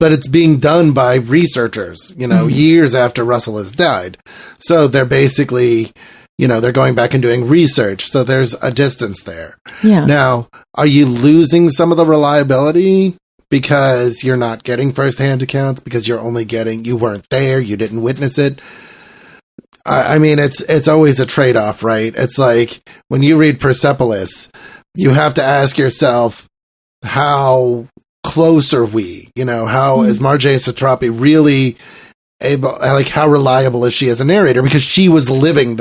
But it's being done by researchers, mm-hmm, years after Russell has died. So they're basically, they're going back and doing research. So there's a distance there. Yeah. Now, are you losing some of the reliability because you're not getting firsthand accounts, because you're only getting, you weren't there, you didn't witness it? I mean, it's always a trade-off, right? It's like when you read Persepolis, you have to ask yourself, how close are we? How is Marjane Satrapi really able, like, how reliable is she as a narrator? Because she was living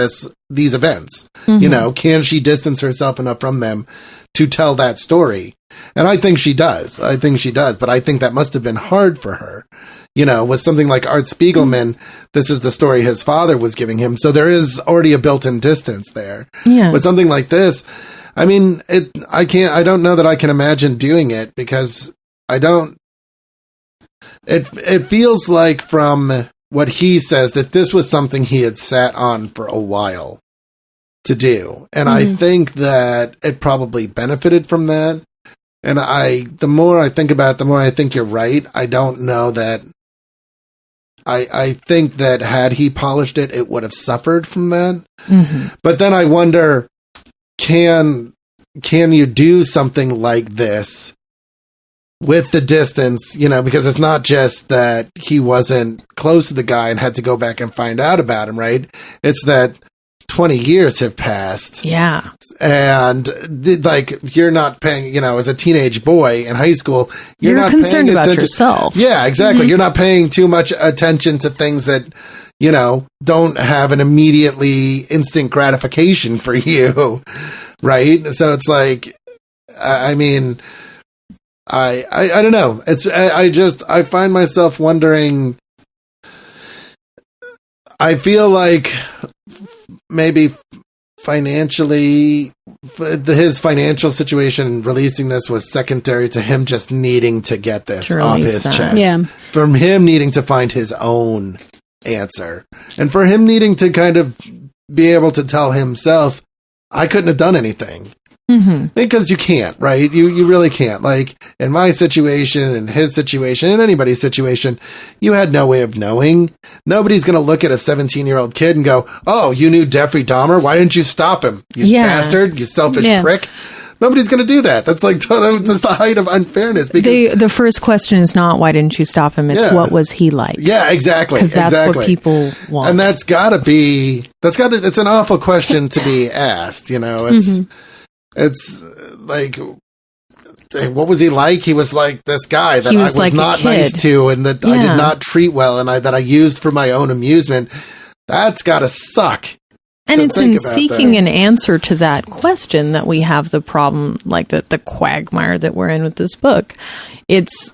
these events. Mm-hmm. Can she distance herself enough from them to tell that story? And I think she does. But I think that must have been hard for her. With something like Art Spiegelman, this is the story his father was giving him. So there is already a built-in distance there. Yeah. With something like this, I mean, I don't know that I can imagine doing it, because it feels like, from what he says, that this was something he had sat on for a while to do. And mm-hmm, I think that it probably benefited from that. And the more I think about it, the more I think you're right. I don't know that. I think that had he polished it, it would have suffered from that. Mm-hmm. But then I wonder, can you do something like this with the distance? Because it's not just that he wasn't close to the guy and had to go back and find out about him, right? It's that 20 years have passed. Yeah. And you're not paying, as a teenage boy in high school, you're not concerned paying about yourself. Yeah, exactly. Mm-hmm. You're not paying too much attention to things that, don't have an immediately instant gratification for you. Right. So it's like, I mean, I don't know. I find myself wondering, I feel like maybe financially, his financial situation releasing this was secondary to him just needing to get this off his chest. Yeah. From him needing to find his own answer. And for him needing to kind of be able to tell himself, I couldn't have done anything. Mm-hmm. Because you can't, right? You really can't. Like in my situation, in his situation, in anybody's situation, you had no way of knowing. Nobody's going to look at a 17-year-old kid and go, "Oh, you knew Jeffery Dahmer? Why didn't you stop him? You bastard, you selfish prick." Nobody's going to do that. That's that's the height of unfairness. Because the first question is not why didn't you stop him? It's what was he like? Yeah, exactly. Because that's what people want. And it's an awful question to be asked. It's like, what was he like? He was like this guy that I was like not nice to, and that I did not treat well, and that I used for my own amusement. That's got to suck. And it's in seeking an answer to that question that we have the problem, like the quagmire that we're in with this book. It's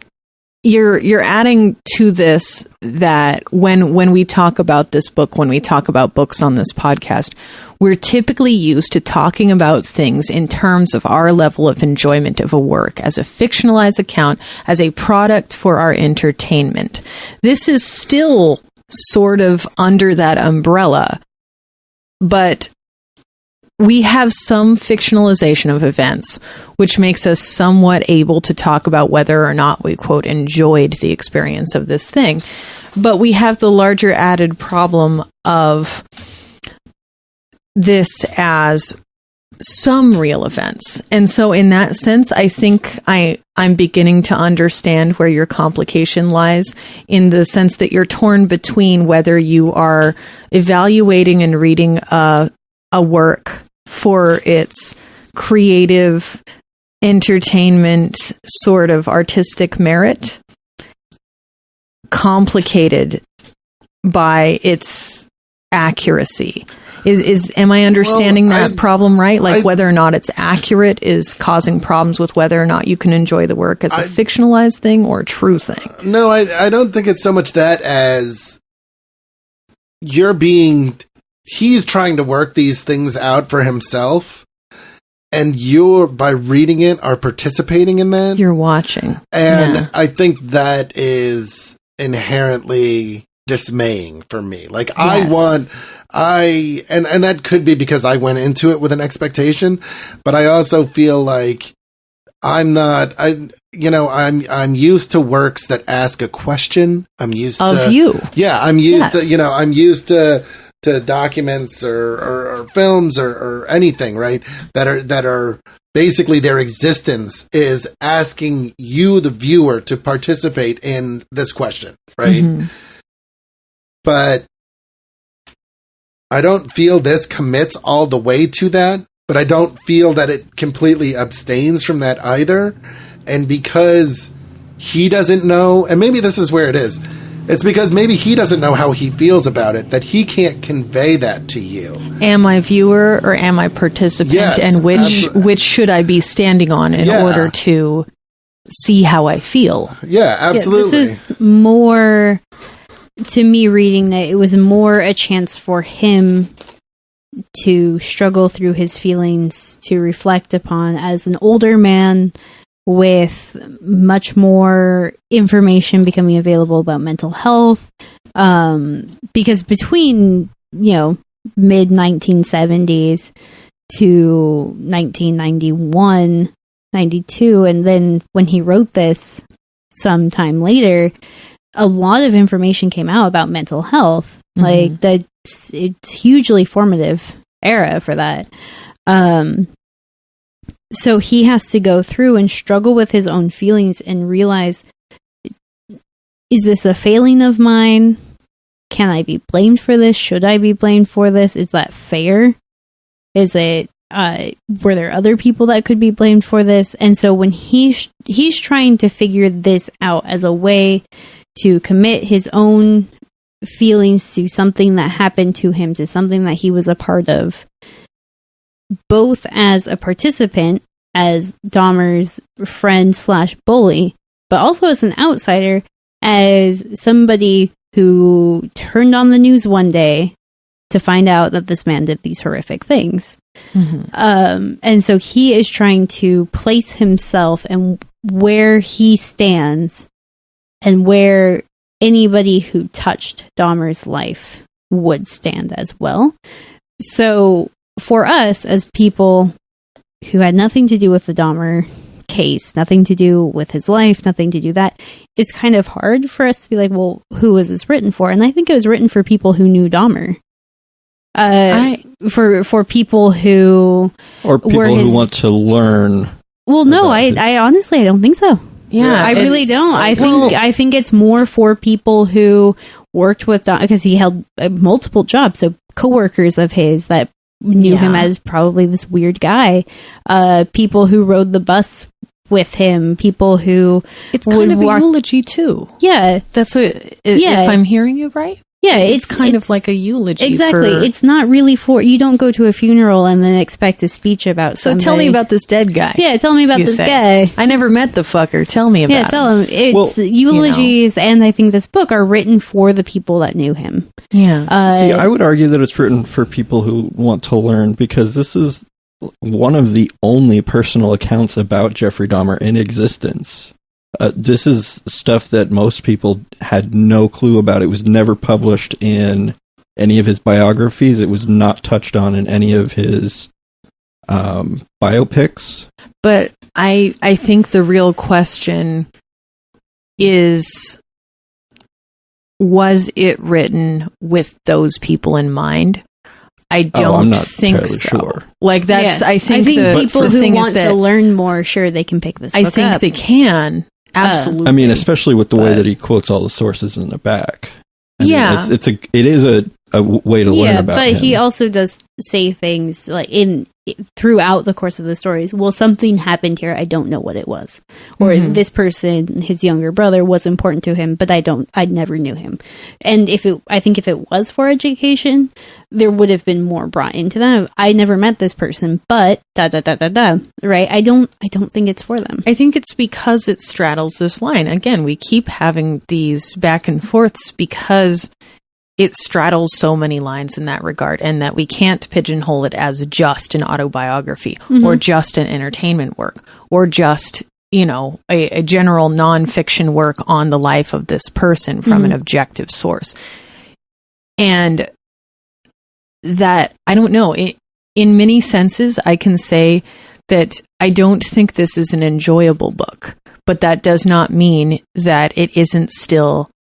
you're adding to this that when we talk about this book, when we talk about books on this podcast, we're typically used to talking about things in terms of our level of enjoyment of a work as a fictionalized account, as a product for our entertainment. This is still sort of under that umbrella, but we have some fictionalization of events, which makes us somewhat able to talk about whether or not we, quote, enjoyed the experience of this thing. But we have the larger added problem of this as some real events. And so in that sense, I think I'm beginning to understand where your complication lies, in the sense that you're torn between whether you are evaluating and reading a work for its creative entertainment sort of artistic merit, complicated by its accuracy. Am I understanding that problem right? Like whether or not it's accurate is causing problems with whether or not you can enjoy the work as a fictionalized thing or a true thing. No, I don't think it's so much that as he's trying to work these things out for himself, and you're, by reading it, are participating in that. You're watching. And I think that is inherently dismaying for me. Like, yes. And that could be because I went into it with an expectation, but I also feel like I'm used to works that ask a question. I'm used to you. Yeah, I'm used to documents or films or anything, right? That are basically, their existence is asking you, the viewer, to participate in this question, right? Mm-hmm. But I don't feel this commits all the way to that, but I don't feel that it completely abstains from that either. And because he doesn't know, and maybe this is where it is, it's because maybe he doesn't know how he feels about it, that he can't convey that to you. Am I viewer or am I participant? Yes, and which should I be standing on in order to see how I feel? Yeah, absolutely. Yeah, this is more, to me, reading it was more a chance for him to struggle through his feelings, to reflect upon as an older man with much more information becoming available about mental health. Because between, mid 1970s to 1991, 92, and then when he wrote this sometime later, a lot of information came out about mental health. Like it's hugely formative era for that. So he has to go through and struggle with his own feelings and realize, is this a failing of mine? Can I be blamed for this? Should I be blamed for this? Is that fair? Is it, were there other people that could be blamed for this? And so when he's trying to figure this out as a way to commit his own feelings to something that happened to him, to something that he was a part of, both as a participant, as Dahmer's friend / bully, but also as an outsider, as somebody who turned on the news one day to find out that this man did these horrific things. And so he is trying to place himself and where he stands and where anybody who touched Dahmer's life would stand as well. So for us, as people who had nothing to do with the Dahmer case, nothing to do with his life, nothing to do that, it's kind of hard for us to be like, well, who was this written for? And I think it was written for people who knew Dahmer. For people who... Or people who want to learn. Well, no, I honestly, I don't think so. Yeah, I really don't. I think it's more for people who worked with Dahmer, because he held multiple jobs. So coworkers of his that knew him as probably this weird guy. People who rode the bus with him. People who it's kind of a eulogy too. Yeah, that's what. If I'm hearing you right. Yeah, it's kind of like a eulogy. Exactly. It's not really for... You don't go to a funeral and then expect a speech about somebody. So tell me about this dead guy. Yeah, tell me about this guy. I never met the fucker. Tell me about him. Yeah, tell him. It's eulogies, and I think this book are written for the people that knew him. Yeah. See, I would argue that it's written for people who want to learn, because this is one of the only personal accounts about Jeffrey Dahmer in existence. This is stuff that most people had no clue about. It was never published in any of his biographies. It was not touched on in any of his biopics. But I think the real question is, was it written with those people in mind? I don't think so. Sure. Like that's, yeah. I think people who want to learn more, sure, they can pick this book up. I think they can. Absolutely. I mean, especially with the way that he quotes all the sources in the back. I mean, it is a way to learn about him. But he also does say things like throughout the course of the stories, well, something happened here, I don't know what it was. Or this person, his younger brother, was important to him, but I never knew him. And I think if it was for education, there would have been more brought into them. I never met this person, but right? I don't think it's for them. I think it's because it straddles this line. Again, we keep having these back and forths because it straddles so many lines in that regard, and that we can't pigeonhole it as just an autobiography or just an entertainment work or just, a general nonfiction work on the life of this person from an objective source. And that, I don't know, in many senses, I can say that I don't think this is an enjoyable book, but that does not mean that it isn't still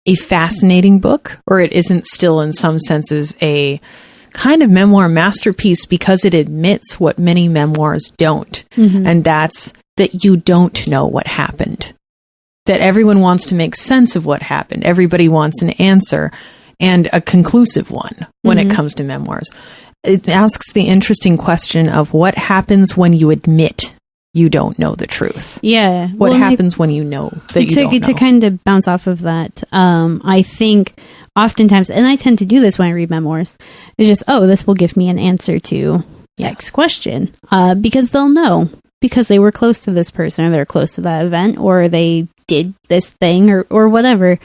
a fascinating book, or it isn't still in some senses a kind of memoir masterpiece, because it admits what many memoirs don't. And that's that you don't know what happened. That everyone wants to make sense of what happened. Everybody wants an answer, and a conclusive one when it comes to memoirs. It asks the interesting question of what happens when you admit you don't know the truth. Yeah. What happens when you know that you don't know? To kind of bounce off of that, I think oftentimes, and I tend to do this when I read memoirs, it's just, this will give me an answer to X question. Because they'll know. Because they were close to this person, or they're close to that event, or they did this thing, or whatever.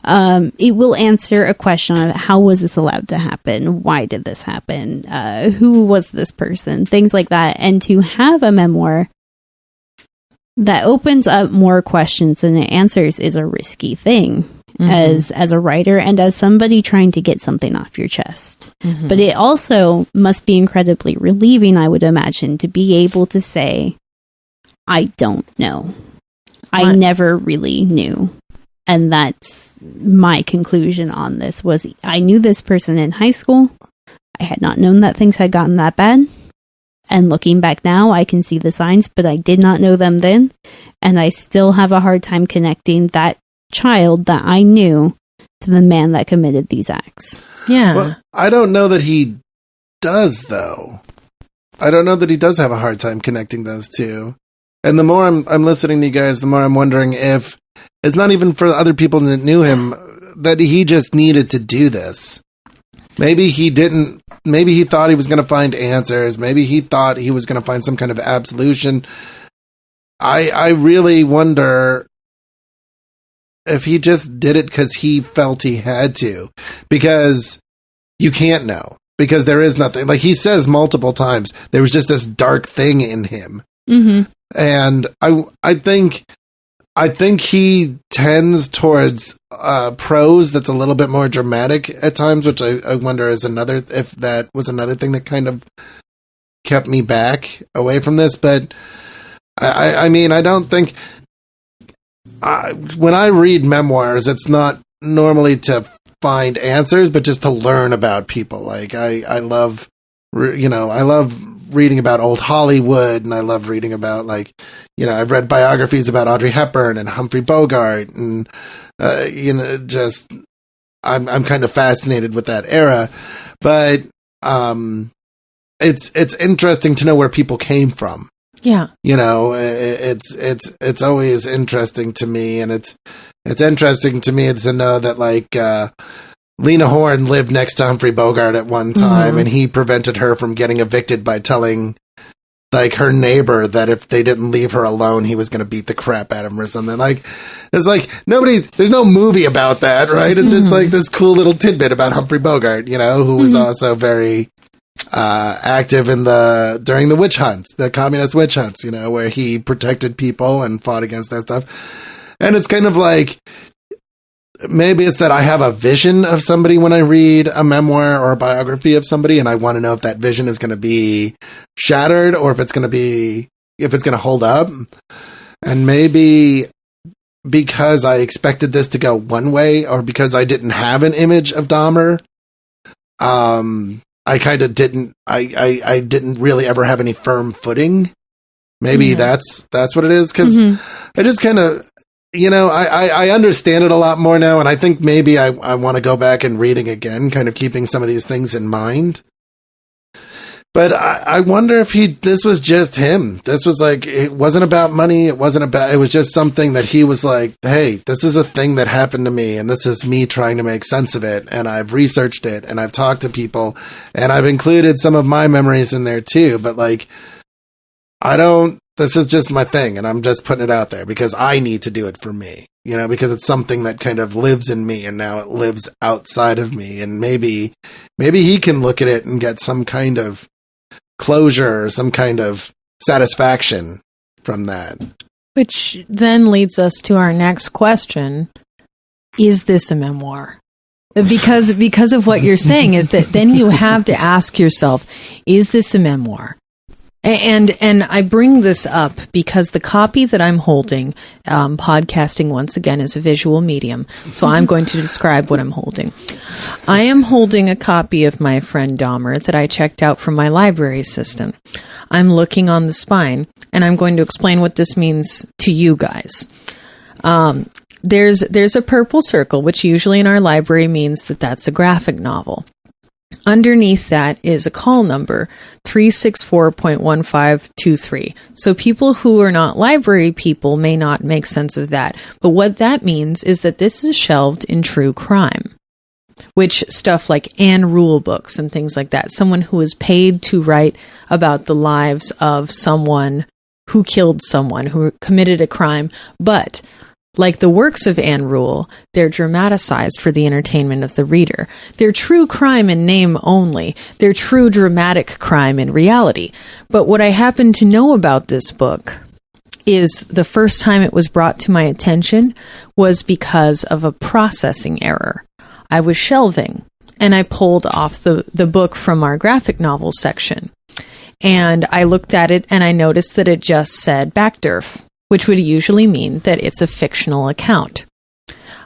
It will answer a question of how was this allowed to happen? Why did this happen? Who was this person? Things like that. And to have a memoir that opens up more questions than it answers is a risky thing as a writer and as somebody trying to get something off your chest. But it also must be incredibly relieving, I would imagine, to be able to say, I don't know. I never really knew. And that's my conclusion on this was I knew this person in high school. I had not known that things had gotten that bad. And looking back now, I can see the signs, but I did not know them then. And I still have a hard time connecting that child that I knew to the man that committed these acts. Yeah. Well, I don't know that he does, though. I don't know that he does have a hard time connecting those two. And the more I'm listening to you guys, the more I'm wondering if it's not even for other people that knew him, that he just needed to do this. Maybe he didn't. Maybe he thought he was going to find answers. Maybe he thought he was going to find some kind of absolution. I really wonder if he just did it because he felt he had to. Because you can't know. Because there is nothing. Like he says multiple times, there was just this dark thing in him. Mm-hmm. And I think he tends towards prose that's a little bit more dramatic at times, which I wonder if that was another thing that kind of kept me back away from this. But I mean, I don't think when I read memoirs, it's not normally to find answers, but just to learn about people. Like I love reading about old Hollywood, and I love reading about, like, I've read biographies about Audrey Hepburn and Humphrey Bogart, and just I'm kind of fascinated with that era. But it's interesting to know where people came from. Yeah, it's always interesting to me, and it's interesting to me to know that, like, Lena Horne lived next to Humphrey Bogart at one time, and he prevented her from getting evicted by telling, like, her neighbor that if they didn't leave her alone, he was going to beat the crap out of him or something. Like, it's like there's no movie about that, right? It's just like this cool little tidbit about Humphrey Bogart, who was also very active during the witch hunts, the communist witch hunts, where he protected people and fought against that stuff. And it's kind of like, maybe it's that I have a vision of somebody when I read a memoir or a biography of somebody, and I want to know if that vision is going to be shattered or if it's going to hold up. And maybe because I expected this to go one way, or because I didn't have an image of Dahmer, I kind of didn't. I didn't really ever have any firm footing. Maybe that's what it is, because I just kind of. I understand it a lot more now, and I think maybe I want to go back and reading again, kind of keeping some of these things in mind. But I wonder if this was just him. This was like, it wasn't about money. It was just something that he was like, hey, this is a thing that happened to me, and this is me trying to make sense of it. And I've researched it, and I've talked to people, and I've included some of my memories in there too. But, like, this is just my thing, and I'm just putting it out there because I need to do it for me, because it's something that kind of lives in me, and now it lives outside of me. And maybe he can look at it and get some kind of closure or some kind of satisfaction from that. Which then leads us to our next question. Is this a memoir? Because of what you're saying is that then you have to ask yourself, is this a memoir? And I bring this up because the copy that I'm holding, podcasting once again is a visual medium, so I'm going to describe what I'm holding. I am holding a copy of My Friend Dahmer that I checked out from my library system. I'm looking on the spine, and I'm going to explain what this means to you guys. There's a purple circle, which usually in our library means that that's a graphic novel. Underneath that is a call number, 364.1523. So people who are not library people may not make sense of that. But what that means is that this is shelved in true crime, which stuff like Anne Rule books and things like that. Someone who is paid to write about the lives of someone who killed someone, who committed a crime, but like the works of Anne Rule, they're dramatized for the entertainment of the reader. They're true crime in name only. They're true dramatic crime in reality. But what I happen to know about this book is the first time it was brought to my attention was because of a processing error. I was shelving, and I pulled off the book from our graphic novel section. And I looked at it and I noticed that it just said Backderf, which would usually mean that it's a fictional account.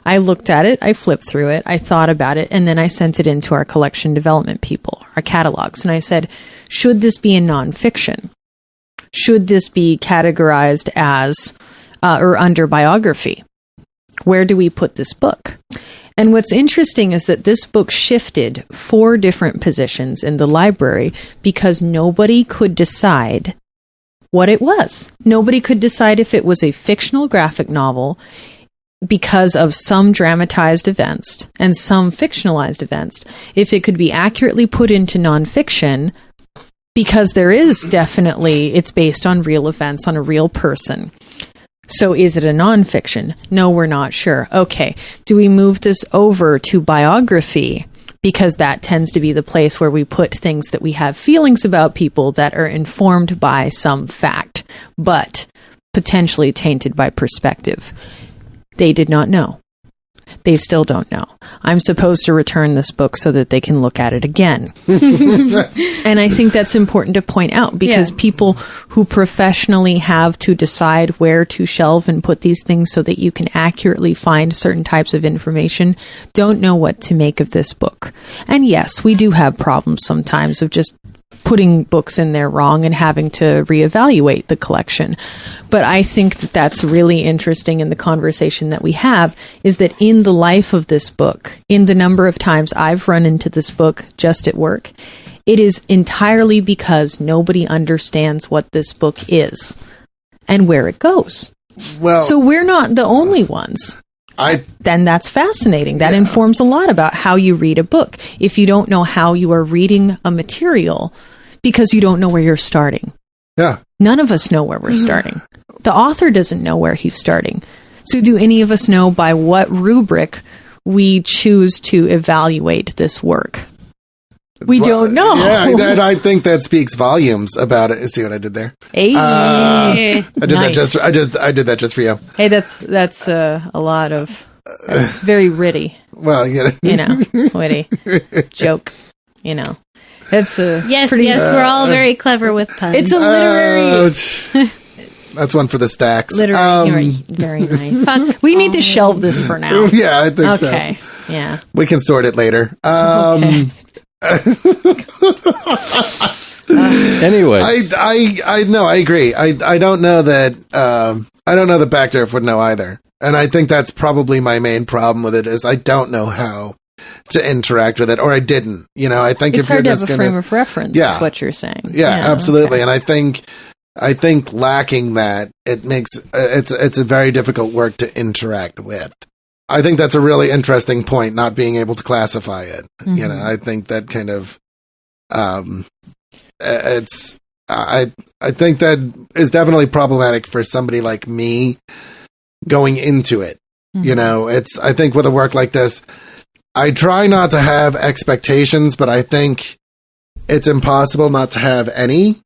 I looked at it, I flipped through it, I thought about it, and then I sent it into our collection development people, our catalogs, and I said, should this be in nonfiction? Should this be categorized as or under biography? Where do we put this book? And what's interesting is that this book shifted 4 different positions in the library because nobody could decide what it was. Nobody could decide if it was a fictional graphic novel because of some dramatized events and some fictionalized events, if it could be accurately put into nonfiction, because there is definitely, it's based on real events, on a real person. So is it a nonfiction? No, we're not sure. Okay, do we move this over to biography? Because that tends to be the place where we put things that we have feelings about people that are informed by some fact, but potentially tainted by perspective. They did not know. They still don't know. I'm supposed to return this book so that they can look at it again. And I think that's important to point out because people who professionally have to decide where to shelve and put these things so that you can accurately find certain types of information don't know what to make of this book. And yes, we do have problems sometimes of just putting books in there wrong and having to reevaluate the collection. But I think that that's really interesting in the conversation that we have, is that in the life of this book, in the number of times I've run into this book just at work, it is entirely because nobody understands what this book is and where it goes. Well, so we're not the only ones. Then that's fascinating. That informs a lot about how you read a book. If you don't know how you are reading a material because you don't know where you're starting. Yeah. None of us know where we're starting. The author doesn't know where he's starting. So do any of us know by what rubric we choose to evaluate this work? We don't know. Yeah, I think that speaks volumes about it. See what I did there? Hey, I did I did that just for you. Hey, that's a lot of. That's very witty. Well, witty joke. That's a yes. We're all very clever with puns. It's a literary. That's one for the stacks. Literary, very nice. We need to shelve this for now. Yeah, I think so. Okay. Yeah, we can sort it later. Okay. Anyway, I agree. I don't know that Backderf would know either, and I think that's probably my main problem with it is I don't know how to interact with it, or I didn't. I think it's if you're hard to just have a frame of reference. Yeah, is what you're saying. Yeah, absolutely. Okay. And I think lacking that, it makes it's a very difficult work to interact with. I think that's a really interesting point, not being able to classify it. Mm-hmm. I think that kind of, it's, I think that is definitely problematic for somebody like me going into it. Mm-hmm. I think with a work like this, I try not to have expectations, but I think it's impossible not to have any.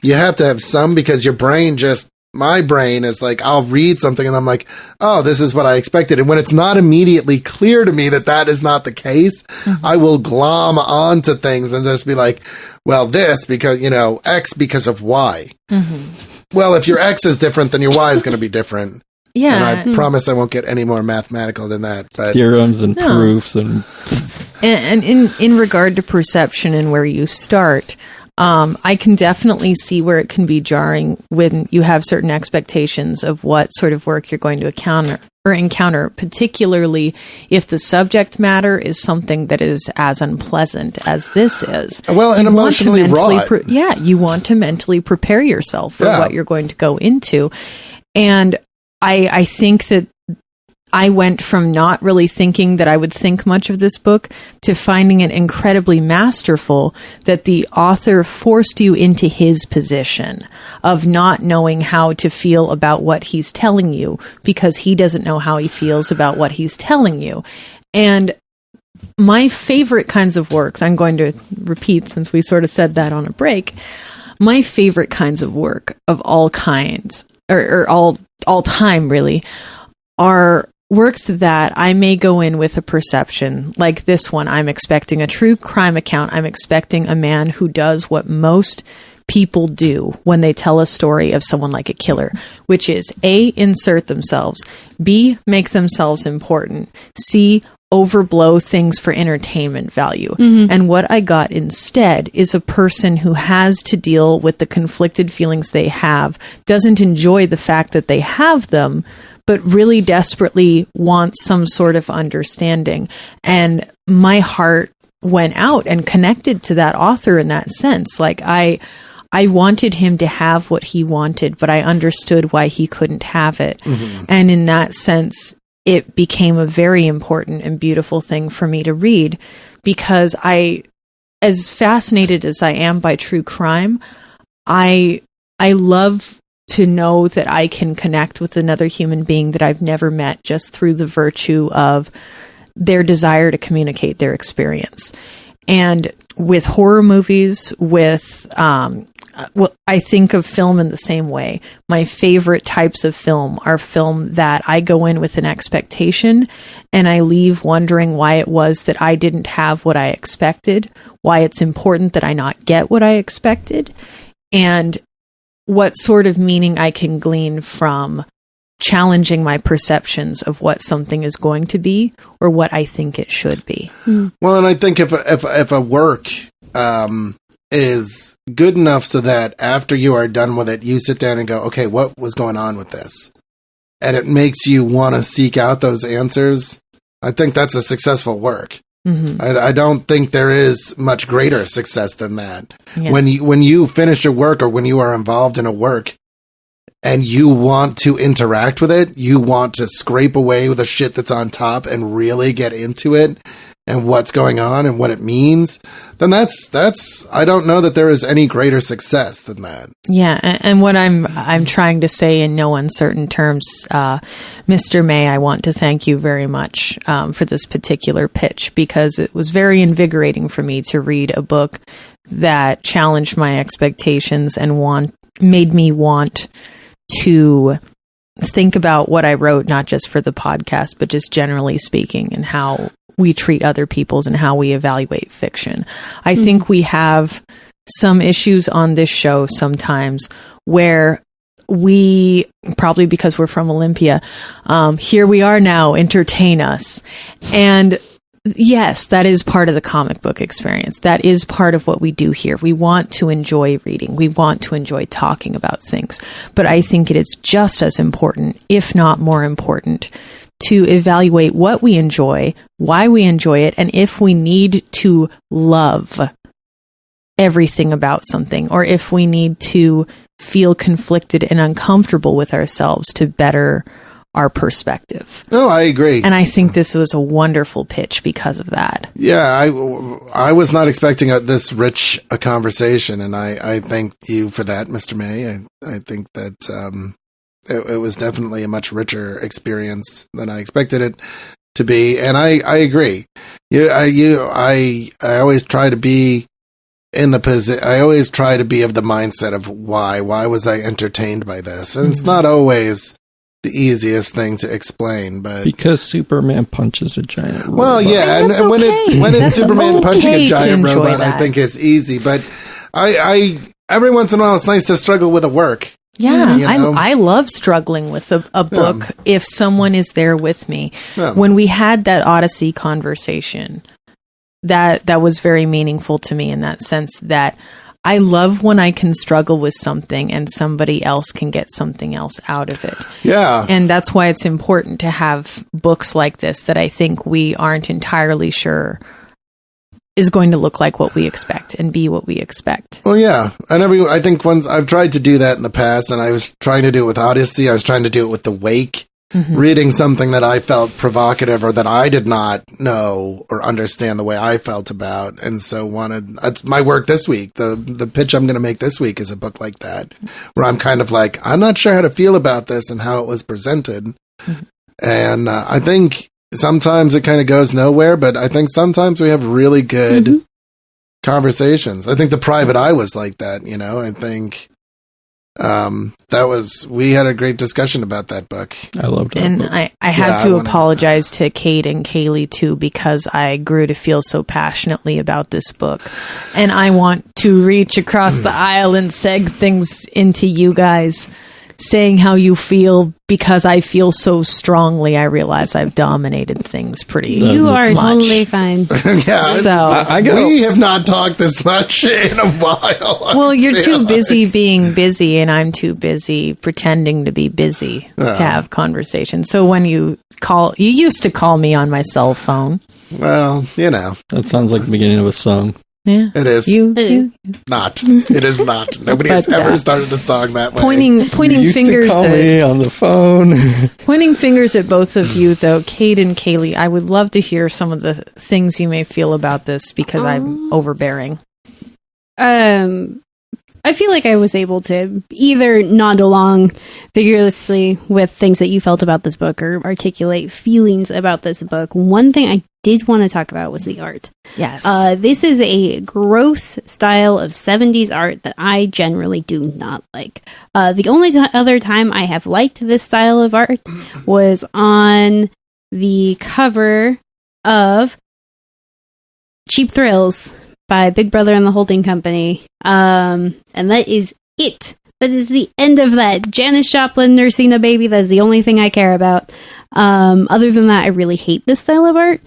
You have to have some because my brain is like, I'll read something and I'm like, oh, this is what I expected. And when it's not immediately clear to me that is not the case, mm-hmm. I will glom onto things and just be like, well, this because, X because of Y. Mm-hmm. Well, if your X is different, then your Y is going to be different. Yeah. And I promise I won't get any more mathematical than that. But theorems and proofs and in regard to perception and where you start, I can definitely see where it can be jarring when you have certain expectations of what sort of work you're going to encounter, particularly if the subject matter is something that is as unpleasant as this is. Well, and emotionally raw. You want to mentally prepare yourself for what you're going to go into. And I think that I went from not really thinking that I would think much of this book to finding it incredibly masterful that the author forced you into his position of not knowing how to feel about what he's telling you because he doesn't know how he feels about what he's telling you. And my favorite kinds of works, I'm going to repeat since we sort of said that on a break, my favorite kinds of work of all kinds, or all time really, are works that I may go in with a perception, like this one. I'm expecting a true crime account. I'm expecting a man who does what most people do when they tell a story of someone like a killer, which is A, insert themselves, B, make themselves important, C, overblow things for entertainment value. And what I got instead is a person who has to deal with the conflicted feelings they have, doesn't enjoy the fact that they have them, but really desperately wants some sort of understanding. And my heart went out and connected to that author in that sense. Like I wanted him to have what he wanted, but I understood why he couldn't have it. And in that sense, it became a very important and beautiful thing for me to read, because as fascinated as I am by true crime, I love to know that I can connect with another human being that I've never met just through the virtue of their desire to communicate their experience. And with horror movies, I think of film in the same way. My favorite types of film are film that I go in with an expectation and I leave wondering why it was that I didn't have what I expected, why it's important that I not get what I expected, and what sort of meaning I can glean from challenging my perceptions of what something is going to be or what I think it should be. Well, and I think if a work is good enough so that after you are done with it, you sit down and go, okay, what was going on with this? And it makes you want to seek out those answers. I think that's a successful work. I don't think there is much greater success than that. Yeah. When you finish a work, or when you are involved in a work and you want to interact with it, you want to scrape away the shit that's on top and really get into it and what's going on and what it means, then that's I don't know that there is any greater success than that. Yeah, and what I'm trying to say in no uncertain terms, Mr. May, I want to thank you very much for this particular pitch, because it was very invigorating for me to read a book that challenged my expectations and made me want to think about what I wrote, not just for the podcast, but just generally speaking, and how we treat other people's and how we evaluate fiction. I think we have some issues on this show sometimes where we, probably because we're from Olympia, here we are now, entertain us. And yes, that is part of the comic book experience. That is part of what we do here. We want to enjoy reading. We want to enjoy talking about things. But I think it is just as important, if not more important, to evaluate what we enjoy, why we enjoy it, and if we need to love everything about something, or if we need to feel conflicted and uncomfortable with ourselves to better our perspective. No, I agree. And I think this was a wonderful pitch because of that. Yeah, I was not expecting this rich a conversation, and I thank you for that, Mr. May. I think that it was definitely a much richer experience than I expected it to be, and I agree. I always try to be in the position. I always try to be of the mindset of why was I entertained by this, and it's not always the easiest thing to explain, but because Superman punches a giant robot. Well, yeah, and when it's Superman punching a giant robot, I think it's easy. But I every once in a while, it's nice to struggle with a work. Yeah, you know? I love struggling with a book if someone is there with me. Yeah. When we had that Odyssey conversation, that was very meaningful to me in that sense that I love when I can struggle with something and somebody else can get something else out of it. Yeah. And that's why it's important to have books like this that I think we aren't entirely sure is going to look like what we expect and be what we expect. Well, yeah. And I think once I've tried to do that in the past, and I was trying to do it with Odyssey. I was trying to do it with The Wake. Reading something that I felt provocative or that I did not know or understand the way I felt about, and so that's my work this week. The pitch I'm going to make this week is a book like that, where I'm kind of like, I'm not sure how to feel about this and how it was presented. And I think sometimes it kind of goes nowhere, but I think sometimes we have really good conversations. I think The Private Eye was like that, you know. I think We had a great discussion about that book. I loved it. And I had to apologize to Cade and Kayleigh too, because I grew to feel so passionately about this book. And I want to reach across the aisle and seg things into you guys, saying how you feel, because I feel so strongly. I realize I've dominated things pretty You are much. totally fine. Yeah, So we have not talked this much in a while. well, you're too busy being busy, and I'm too busy pretending to be busy to have conversations. So when you used to call me on my cell phone. Well, That sounds like the beginning of a song. Yeah, it is. It is. Not. It is not. Nobody has ever started a song that way. Pointing You fingers used to call at me on the phone. pointing fingers at both of you, though. Cade and Kayleigh, I would love to hear some of the things you may feel about this, because I'm overbearing. I feel like I was able to either nod along vigorously with things that you felt about this book or articulate feelings about this book. One thing I did want to talk about was the art. Yes. This is a gross style of 70s art that I generally do not like. The only other time I have liked this style of art was on the cover of Cheap Thrills by Big Brother and the Holding Company. And that is it. That is the end of that. Janis Joplin nursing a baby. That is the only thing I care about. Other than that, I really hate this style of art.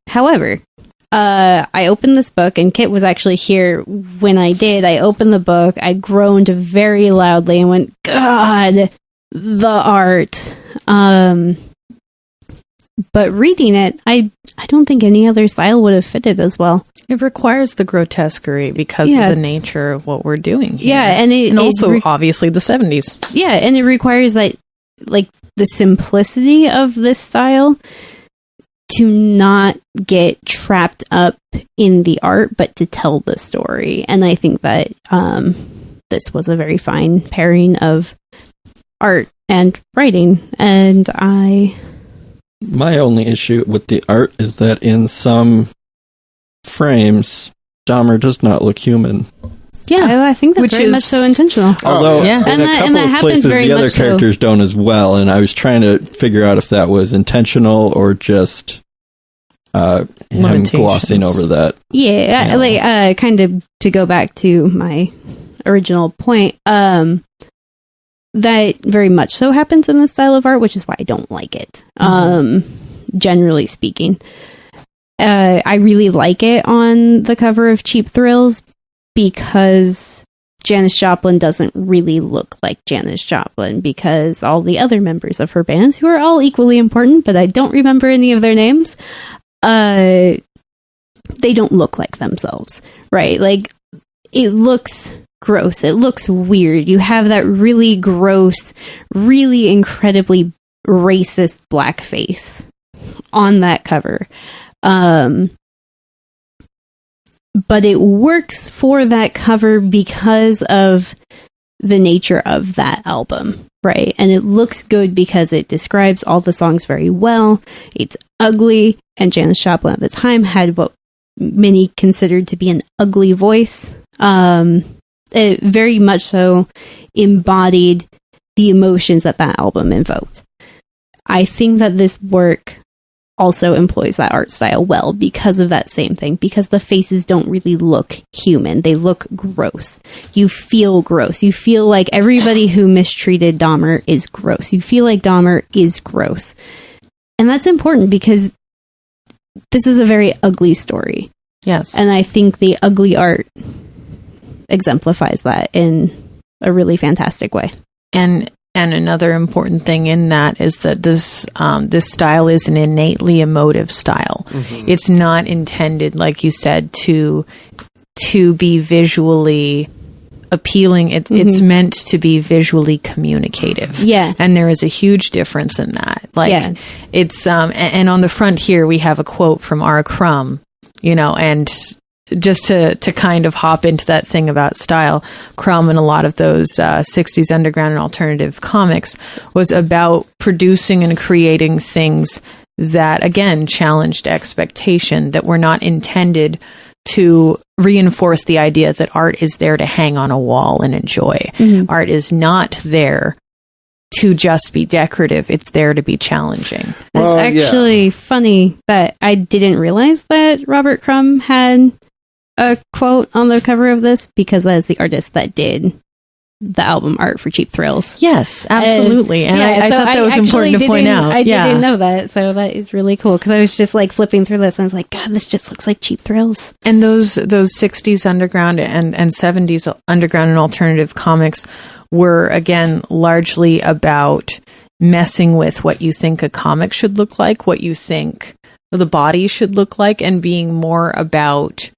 However, I opened this book, and Kit was actually here when I did. I opened the book, I groaned very loudly and went, God, the art. But reading it, I don't think any other style would have fitted as well. It requires the grotesquerie because of the nature of what we're doing here. Yeah, and also obviously the 70s. Yeah, and it requires that, like, the simplicity of this style to not get trapped up in the art, but to tell the story. And I think that this was a very fine pairing of art and writing. And My only issue with the art is that in some frames, Dahmer does not look human. Yeah, I think that's very much so intentional. Although yeah. in a couple of places, the other characters don't as well, and I was trying to figure out if that was intentional or just him glossing over that. Yeah, like kind of to go back to my original point, that very much so happens in this style of art, which is why I don't like it. Generally speaking, I really like it on the cover of Cheap Thrills because Janis Joplin doesn't really look like Janis Joplin, because all the other members of her bands, who are all equally important, but I don't remember any of their names, they don't look like themselves, right? Like, it looks gross. It looks weird. You have that really gross, really incredibly racist blackface on that cover. But it works for that cover because of the nature of that album, right? And it looks good because it describes all the songs very well. It's ugly, and Janis Joplin at the time had what many considered to be an ugly voice. It very much so embodied the emotions that album invoked. I think that this work also employs that art style well because of that same thing, because the faces don't really look human. They look gross. You feel gross. You feel like everybody who mistreated Dahmer is gross. You feel like Dahmer is gross. And that's important because this is a very ugly story. Yes. And I think the ugly art exemplifies that in a really fantastic way. And another important thing in that is that this style is an innately emotive style. Mm-hmm. It's not intended, like you said, to be visually appealing. It's meant to be visually communicative. Yeah. And there is a huge difference in that. Like, it's and on the front here we have a quote from R. Crumb, and just to kind of hop into that thing about style, Crumb and a lot of those 60s underground and alternative comics was about producing and creating things that, again, challenged expectation, that were not intended to reinforce the idea that art is there to hang on a wall and enjoy. Mhm. Art is not there to just be decorative. It's there to be challenging. Well, It's actually funny that I didn't realize that Robert Crumb had a quote on the cover of this, because that is the artist that did the album art for Cheap Thrills. Yes, absolutely. And I so thought that was important to point out. I didn't know that, so that is really cool, because I was just like flipping through this and I was like, God, this just looks like Cheap Thrills. And those 60s underground and 70s underground and alternative comics were, again, largely about messing with what you think a comic should look like, what you think the body should look like, and being more about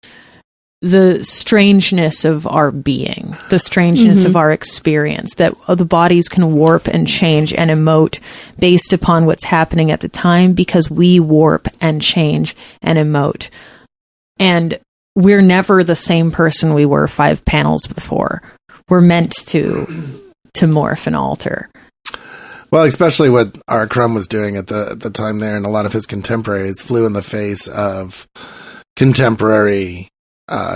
the strangeness of our being, the strangeness of our experience, that the bodies can warp and change and emote based upon what's happening at the time, because we warp and change and emote. And we're never the same person we were 5 panels before. We're meant to morph and alter. Well, especially what R. Crumb was doing at the time there, and a lot of his contemporaries flew in the face of contemporary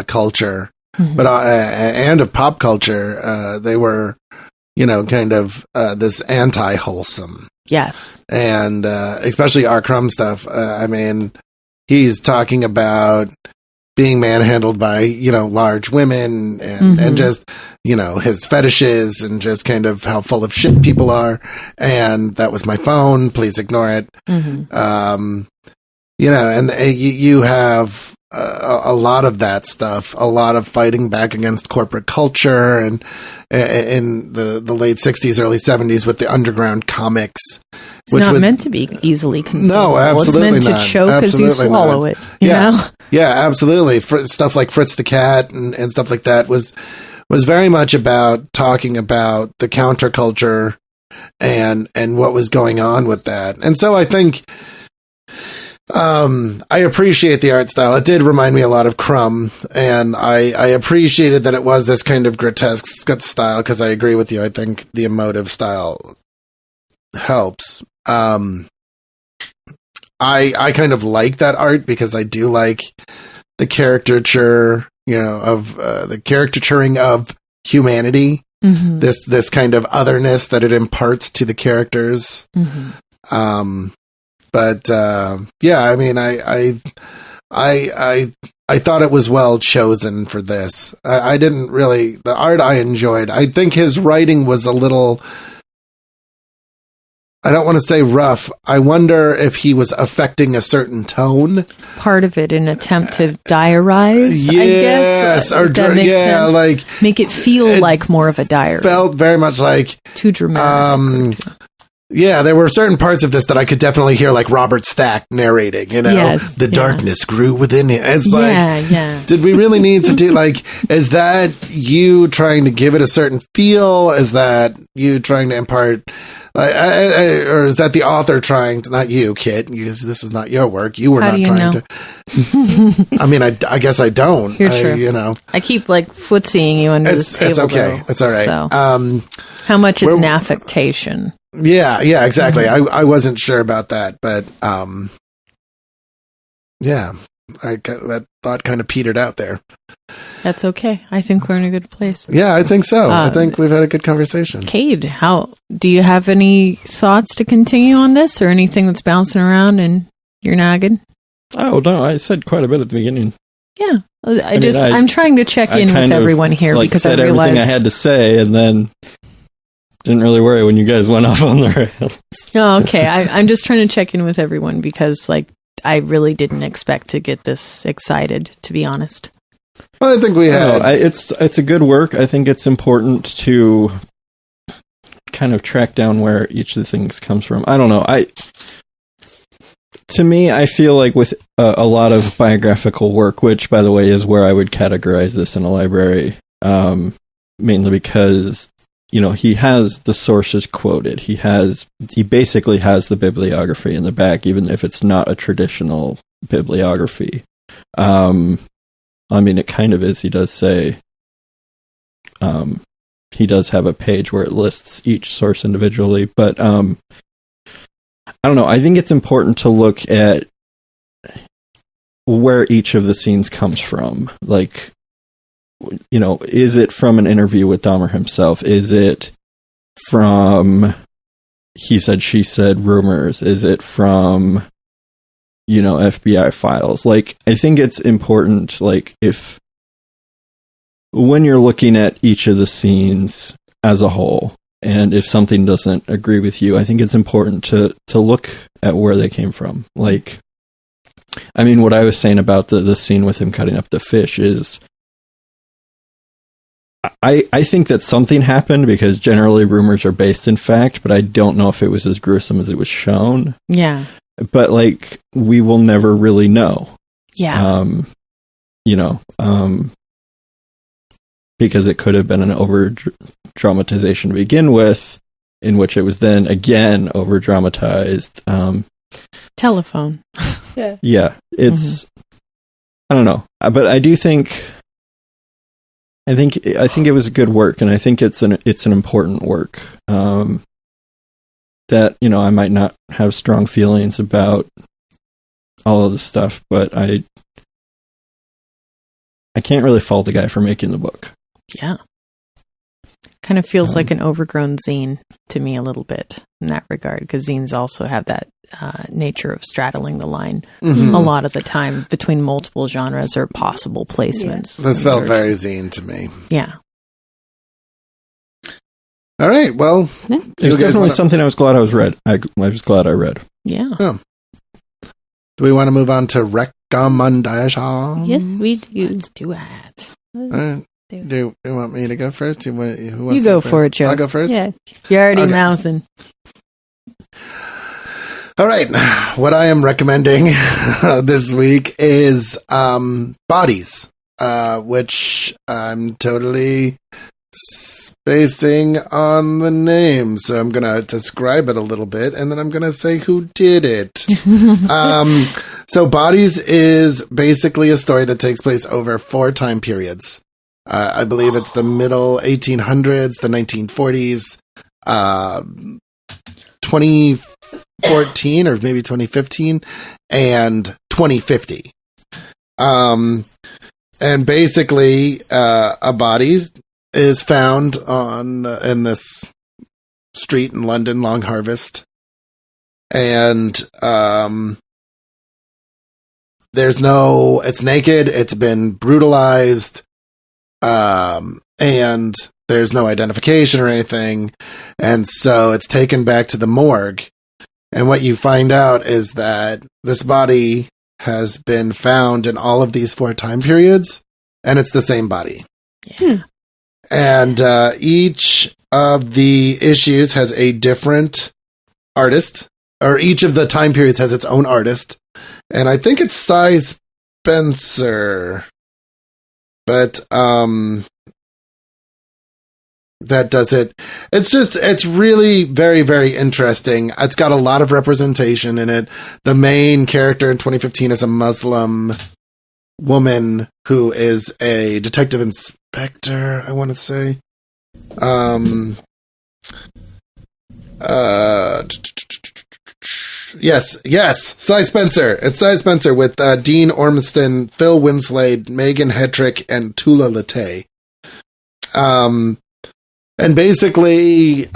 culture, but and of pop culture. They were, kind of this anti-wholesome. Yes, and especially R. Crumb stuff. I mean, he's talking about being manhandled by large women and just his fetishes and just kind of how full of shit people are. And that was my phone. Please ignore it. And you have a lot of that stuff, a lot of fighting back against corporate culture, and in the late 60s, early 70s with the underground comics. It's not meant to be easily consumable. No, absolutely It's meant not. to choke as you swallow it. You know? Yeah, absolutely. Stuff like Fritz the Cat and stuff like that was very much about talking about the counterculture and what was going on with that. And so I think I appreciate the art style. It did remind me a lot of Crumb, and I appreciated that it was this kind of grotesque style, because I agree with you. I think the emotive style helps. I kind of like that art, because I do like the caricature, of the caricaturing of humanity. This kind of otherness that it imparts to the characters. But I mean, I thought it was well chosen for this. I didn't really, the art I enjoyed. I think his writing was a little, I don't want to say rough. I wonder if he was affecting a certain tone. Part of it, an attempt to diarize, yes, I guess. like make it feel like more of a diary. Felt very much like too dramatic. Yeah, there were certain parts of this that I could definitely hear, like Robert Stack narrating, Yes, the darkness grew within him. It's did we really need to do, is that you trying to give it a certain feel? Is that you trying to impart, or is that the author trying to, not you, kid, because this is not your work. You were not trying to. I mean, I guess I don't. You're true. I keep footsying you under this table. It's okay. Though, it's all right. So. How much is an affectation? Yeah, exactly. I wasn't sure about that, but that thought kind of petered out there. That's okay. I think we're in a good place. Yeah, I think so. I think we've had a good conversation. Cade, do you have any thoughts to continue on this, or anything that's bouncing around in your noggin? Oh no, I said quite a bit at the beginning. Yeah, I'm trying to check in with everyone here, because I realized everything I had to say, and then didn't really worry when you guys went off on the rails. Oh, okay. I'm just trying to check in with everyone, because I really didn't expect to get this excited, to be honest. Well, I think we had. It's a good work. I think it's important to kind of track down where each of the things comes from. I don't know. To me, I feel like with a lot of biographical work, which, by the way, is where I would categorize this in a library, mainly because he has the sources quoted. He basically has the bibliography in the back, even if it's not a traditional bibliography. I mean, it kind of is. He does say, he does have a page where it lists each source individually, but I don't know. I think it's important to look at where each of the scenes comes from. Like, you know, is it from an interview with Dahmer himself? Is it from he said, she said rumors? Is it from, you know, FBI files? Like, I think it's important, like, when you're looking at each of the scenes as a whole, and if something doesn't agree with you, I think it's important to look at where they came from. Like, I mean, what I was saying about the scene with him cutting up the fish is, I think that something happened, because generally rumors are based in fact, but I don't know if it was as gruesome as it was shown. Yeah. But, like, we will never really know. Yeah. You know, because it could have been an over-dramatization to begin with, in which it was then, again, over-dramatized. Telephone. Yeah. It's, I don't know. But I do think... I think it was a good work, and I think it's an important work. That, you know, I might not have strong feelings about all of the stuff, but I can't really fault the guy for making the book. Yeah. Kind of feels like an overgrown zine to me a little bit in that regard, because zines also have that nature of straddling the line a lot of the time between multiple genres or possible placements. Yeah. This felt very zine to me. Yeah. All right. Well, there's definitely something I was glad I read. I was glad I read. Yeah. Oh. Do we want to move on to recommendations? Yes, we do. Let's do it. All right. Do you want me to go first? Who wants you go for it, Joe. I'll go first? Yeah. You're already mouthing. All right. What I am recommending this week is Bodies, which I'm totally spacing on the name. So I'm going to describe it a little bit, and then I'm going to say who did it. So Bodies is basically a story that takes place over 4 time periods. I believe it's the middle 1800s, the 1940s, 2014 or maybe 2015, and 2050. And basically, a body is found in this street in London, Long Harvest, and it's naked, it's been brutalized. And there's no identification or anything. And so it's taken back to the morgue. And what you find out is that this body has been found in all of these 4 time periods, and it's the same body. Yeah. And each of the issues has a different artist, or each of the time periods has its own artist. And I think it's Cy Spencer. But that does it. It's really very, very interesting. It's got a lot of representation in it. The main character in 2015 is a Muslim woman who is a detective inspector, I want to say. Yes, Cy Spencer. It's Cy Spencer with Dean Ormiston, Phil Winslade, Megan Hetrick, and Tula Latay. And basically,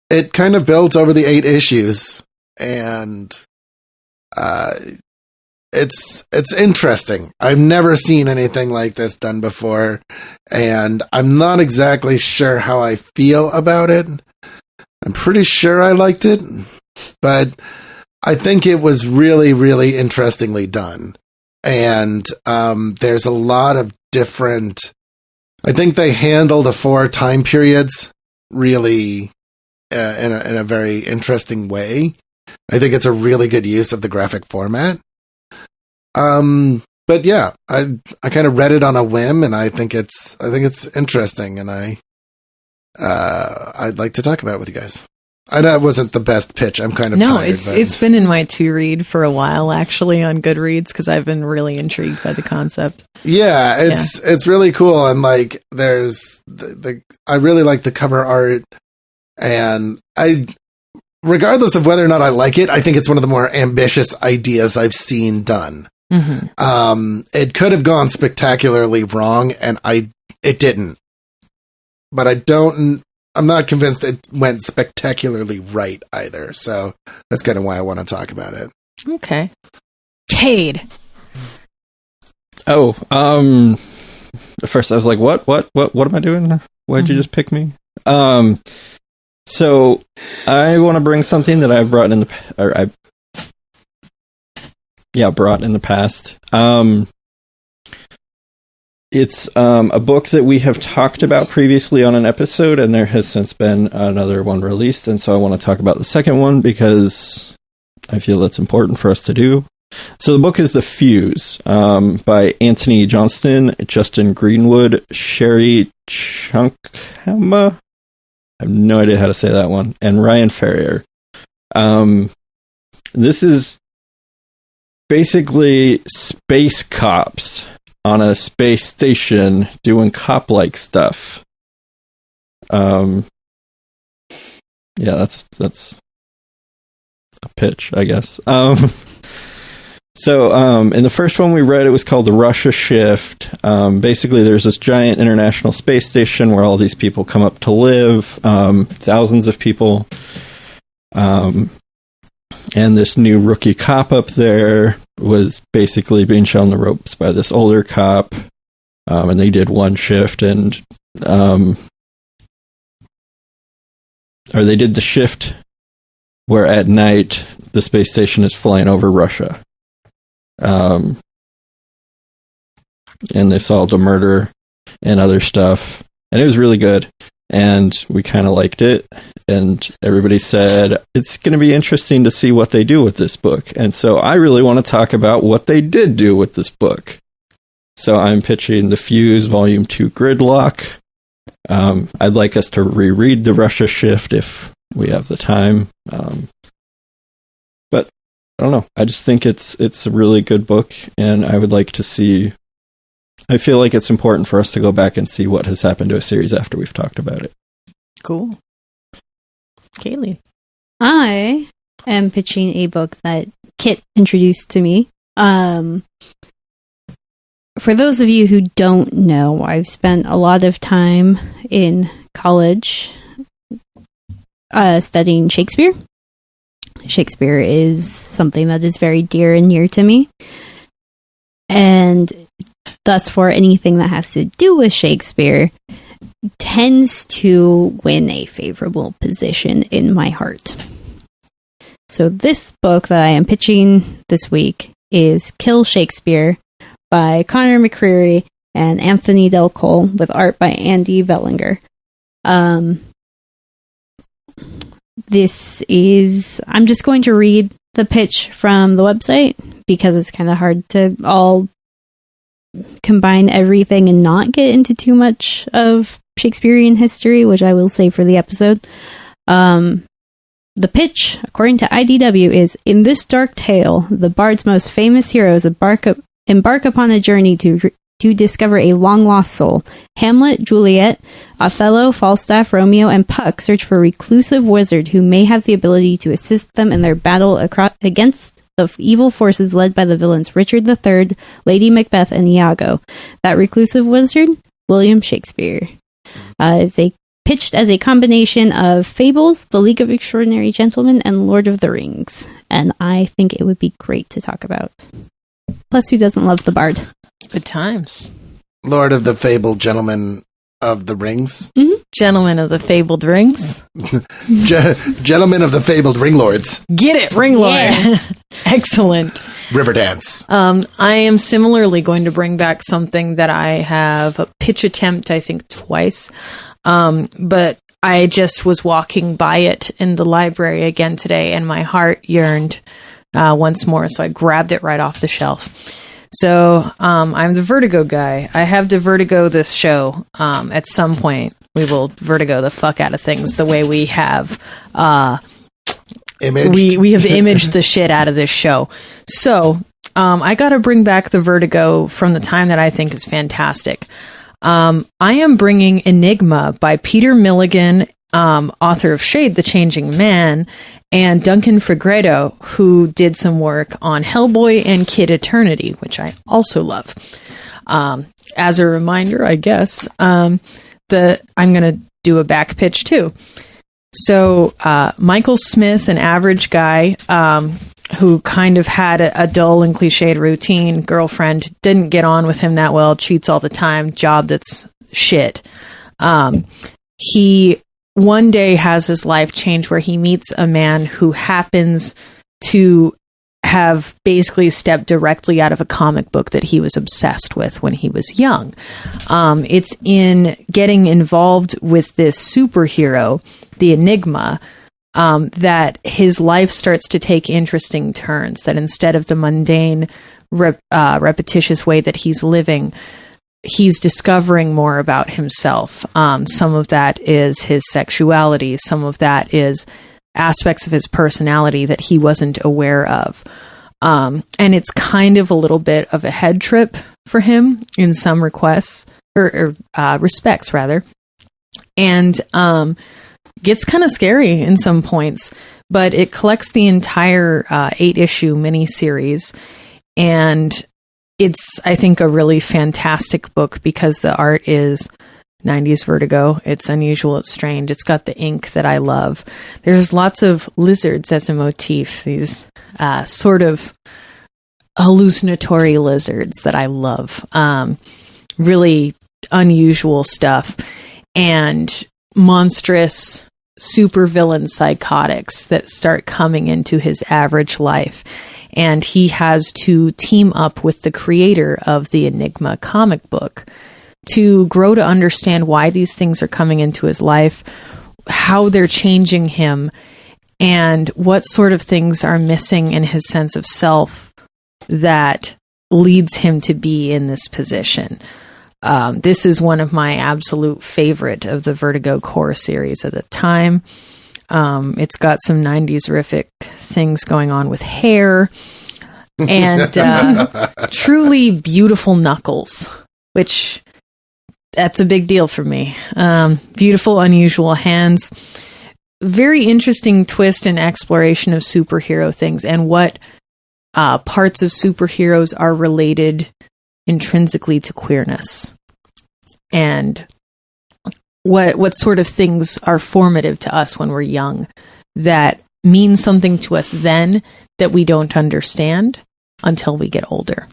it kind of builds over the 8 issues, and it's interesting. I've never seen anything like this done before, and I'm not exactly sure how I feel about it. I'm pretty sure I liked it, but I think it was really, really interestingly done. And there's a lot of different... I think they handle the 4 time periods really in a very interesting way. I think it's a really good use of the graphic format. But yeah, I kind of read it on a whim, and I think it's interesting, and I'd like to talk about it with you guys. I know it wasn't the best pitch. I'm kind of tired. It's been in my to read for a while, actually, on Goodreads, because I've been really intrigued by the concept. Yeah, it's really cool, and like there's I really like the cover art, and regardless of whether or not I like it, I think it's one of the more ambitious ideas I've seen done. It could have gone spectacularly wrong, and it didn't. But I'm not convinced it went spectacularly right either. So that's kind of why I want to talk about it. Okay. Cade. Oh, at first I was like, what am I doing? Why'd you just pick me? So I want to bring something that I've brought in the past. It's a book that we have talked about previously on an episode, and there has since been another one released, and so I want to talk about the second one because I feel that's important for us to do. So the book is The Fuse by Anthony Johnston, Justin Greenwood, Sherry Chunkhama, I have no idea how to say that one, and Ryan Ferrier. This is basically space cops on a space station doing cop-like stuff. Yeah, that's a pitch, I guess. So in the first one we read, it was called The Russia Shift. Basically, there's this giant international space station where all these people come up to live, thousands of people. And this new rookie cop up there was basically being shown the ropes by this older cop. And they did one shift and... or they did the shift where at night the space station is flying over Russia. And they solved a murder and other stuff. And it was really good. And we kind of liked it. And everybody said, it's going to be interesting to see what they do with this book. And so I really want to talk about what they did do with this book. So I'm pitching The Fuse Volume 2 Gridlock. I'd like us to reread The Russia Shift if we have the time. But I don't know. I just think it's a really good book, and I would like to see... I feel like it's important for us to go back and see what has happened to a series after we've talked about it. Cool. Kayleigh. I am pitching a book that Kit introduced to me. For those of you who don't know, I've spent a lot of time in college studying Shakespeare. Shakespeare is something that is very dear and near to me. And thus, for anything that has to do with Shakespeare, tends to win a favorable position in my heart. So this book that I am pitching this week is Kill Shakespeare by Connor McCreary and Anthony Del Cole, with art by Andy Vellinger. This is... I'm just going to read the pitch from the website because it's kind of hard to all combine everything and not get into too much of Shakespearean history, which I will say for the episode. The pitch, according to IDW, is: in this dark tale, the bard's most famous heroes embark upon a journey to discover a long-lost soul. Hamlet, Juliet, Othello, Falstaff, Romeo, and Puck search for a reclusive wizard who may have the ability to assist them in their battle against the evil forces led by the villains Richard III, Lady Macbeth, and Iago. That reclusive wizard, William Shakespeare, is pitched as a combination of Fables, The League of Extraordinary Gentlemen, and Lord of the Rings. And I think it would be great to talk about. Plus, who doesn't love the bard? Good times. Lord of the Fabled Gentlemen of the Rings. Mm-hmm. Gentlemen of the Fabled Rings. Gentlemen of the Fabled Ringlords. Get it, Ringlord. Yeah. Excellent. Riverdance. I am similarly going to bring back something that I have a pitch attempt, I think, twice. But I just was walking by it in the library again today, and my heart yearned once more, so I grabbed it right off the shelf. So I'm the Vertigo guy. I have to Vertigo this show. At some point, we will Vertigo the fuck out of things the way we have imaged. We have imaged the shit out of this show. So I got to bring back the Vertigo from the time that I think is fantastic. I am bringing Enigma by Peter Milligan, author of Shade, the Changing Man, and Duncan Fegredo, who did some work on Hellboy and Kid Eternity, which I also love. As a reminder, I guess, I'm going to do a back pitch too. So Michael Smith, an average guy who kind of had a dull and cliched routine, girlfriend, didn't get on with him that well, cheats all the time, job that's shit. He one day has his life change where he meets a man who happens to have basically stepped directly out of a comic book that he was obsessed with when he was young. It's in getting involved with this superhero, the Enigma, that his life starts to take interesting turns, that instead of the mundane, repetitious way that he's living, he's discovering more about himself. Some of that is his sexuality. Some of that is aspects of his personality that he wasn't aware of. And it's kind of a little bit of a head trip for him in some respects, rather. And gets kind of scary in some points, but it collects the entire 8-issue miniseries. And it's, I think, a really fantastic book because the art is 90s Vertigo. It's unusual. It's strange. It's got the ink that I love. There's lots of lizards as a motif. These sort of hallucinatory lizards that I love. Really unusual stuff. And monstrous supervillain psychotics that start coming into his average life. And he has to team up with the creator of the Enigma comic book to grow to understand why these things are coming into his life, how they're changing him, and what sort of things are missing in his sense of self that leads him to be in this position. This is one of my absolute favorite of the Vertigo core series at the time. It's got some 90s-rific things going on with hair and truly beautiful knuckles, which that's a big deal for me. Beautiful, unusual hands. Very interesting twist and exploration of superhero things and what parts of superheroes are related intrinsically to queerness, and what sort of things are formative to us when we're young that mean something to us then that we don't understand until we get older.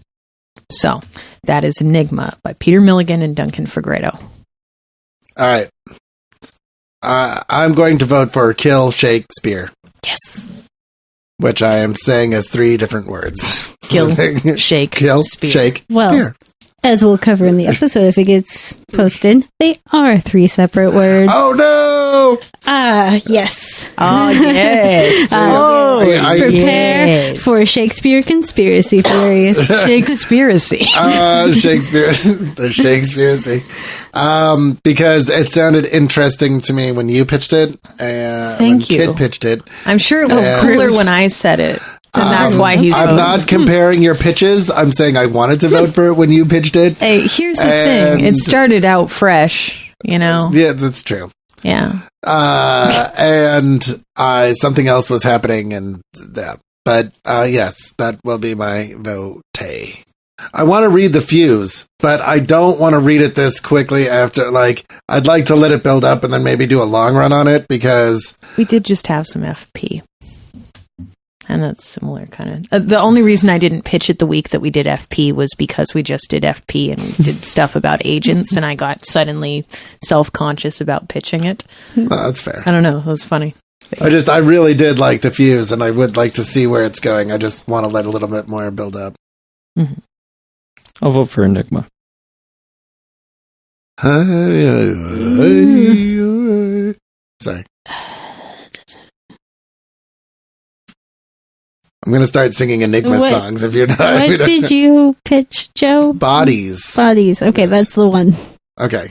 So that is Enigma by Peter Milligan and Duncan Fegredo. All right. I'm going to vote for Kill Shakespeare. Yes. Which I am saying as 3 different words. Kill Shake Kill Spear. Shake Well, Spear. As we'll cover in the episode if it gets posted, they are 3 separate words. Oh no! Yes. Oh, yes. Prepare for Shakespeare conspiracy theories. Shakespearacy. The Shakespearacy. Because it sounded interesting to me when you pitched it. Thank when you. Kid pitched it. I'm sure it was cooler when I said it. And that's why he's I'm voting. not comparing your pitches. I'm saying I wanted to vote for it when you pitched it. Hey, here's the thing. It started out fresh, you know? Yeah, that's true. Yeah. And something else was happening, and that. But yes, that will be my vote. I want to read The Fuse, but I don't want to read it this quickly after. Like, I'd like to let it build up and then maybe do a long run on it because we did just have some FP. And that's similar kind of. The only reason I didn't pitch it the week that we did FP was because we just did FP and we did stuff about agents, and I got suddenly self-conscious about pitching it. That's fair. I don't know. It was funny. I really did like The Fuse, and I would like to see where it's going. I just want to let a little bit more build up. Mm-hmm. I'll vote for Enigma. Sorry. I'm going to start singing Enigma songs if you're not. What did you pitch, Joe? Bodies. Okay, that's the one. Okay.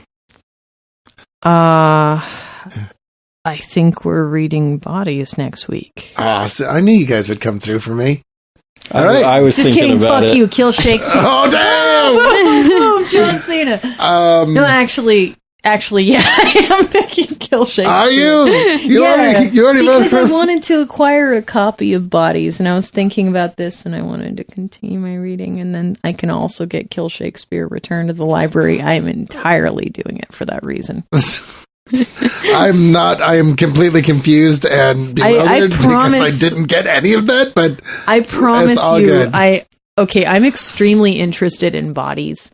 I think we're reading Bodies next week. So I knew you guys would come through for me. All right. I was just thinking kidding. about Fuck it. you. Kill Shakespeare. Oh, damn! Boom, John Cena. No, actually, Actually, yeah, I am picking Kill Shakespeare. Are you? You already because voted I wanted to acquire a copy of Bodies, and I was thinking about this, and I wanted to continue my reading, and then I can also get Kill Shakespeare returned to the library. I am entirely doing it for that reason. I'm not. I am completely confused and bewildered because I didn't get any of that. But I promise it's all you, good. I'm extremely interested in Bodies.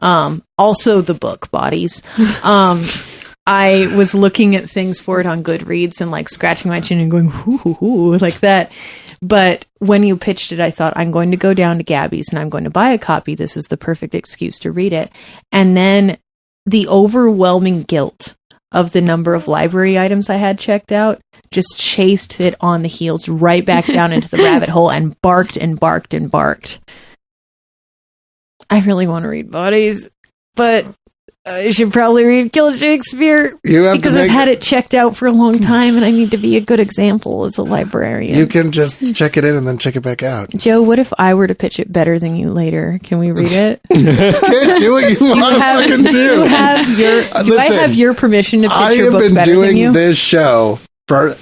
Also the book Bodies. I was looking at things for it on Goodreads and like scratching my chin and going, hoo, like that. But when you pitched it, I thought, I'm going to go down to Gabby's and I'm going to buy a copy. This is the perfect excuse to read it. And then the overwhelming guilt of the number of library items I had checked out just chased it on the heels right back down into the rabbit hole and barked and barked and barked. I really want to read Bodies, but I should probably read Kill Shakespeare because I've had it checked out for a long time and I need to be a good example as a librarian. You can just check it in and then check it back out. Joe, what if I were to pitch it better than you later? Can we read it? Can't do what you want to fucking do. I have your permission to pitch your book better than you? I have been doing this show for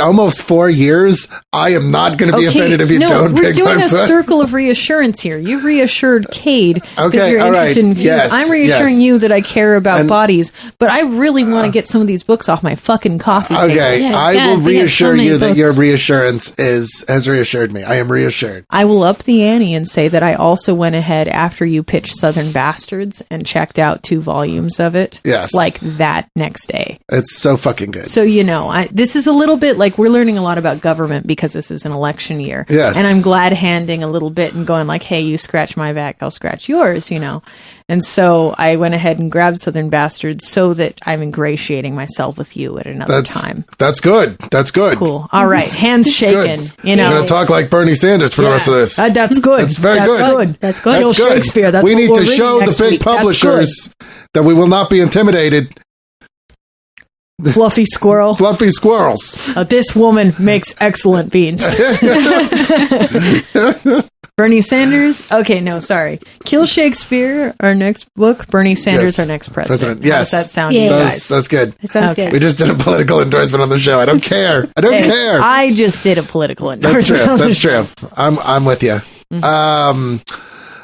almost 4 years. I am not going to be offended if you don't pick my book. We're doing a circle of reassurance here. You reassured Cade that you're interested in views. Yes, I'm reassuring you that I care about Bodies, but I really want to get some of these books off my fucking coffee table. Okay, I will reassure you that your reassurance has reassured me. I am reassured. I will up the ante and say that I also went ahead after you pitched Southern Bastards and checked out 2 volumes of it. Yes. Like that next day. It's so fucking good. So, this is a little bit like we're learning a lot about government because this is an election year. Yes. And I'm glad handing a little bit and going like, hey, you scratch my back, I'll scratch yours, And so I went ahead and grabbed Southern Bastards so that I'm ingratiating myself with you at another time. That's good. That's good. Cool. All right. Hands shaken. You're going to talk like Bernie Sanders for the rest of this. That's good. That's very good. That's good. Kill Shakespeare. That's we what need we're to show the big publishers that we will not be intimidated. Fluffy squirrel. Fluffy squirrels. This woman makes excellent beans. Bernie Sanders? Okay, no, sorry. Kill Shakespeare, our next book. Bernie Sanders, our next president. Yes. How does that sound to you guys? That's good. That sounds good. We just did a political endorsement on the show. I don't care. I don't care. I just did a political endorsement. That's true. I'm with you. All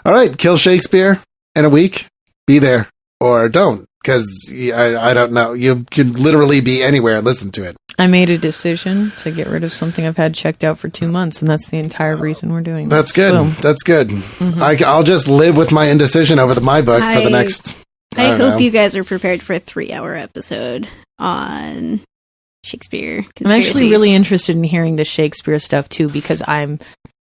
right, Kill Shakespeare in a week. Be there or don't. Because I don't know. You can literally be anywhere and listen to it. I made a decision to get rid of something I've had checked out for 2 months, and that's the entire reason we're doing this. That's good. Boom. That's good. I'll just live with my indecision over my book for the next... I hope you guys are prepared for a 3-hour episode on Shakespeare conspiracies. I'm actually really interested in hearing the Shakespeare stuff, too, because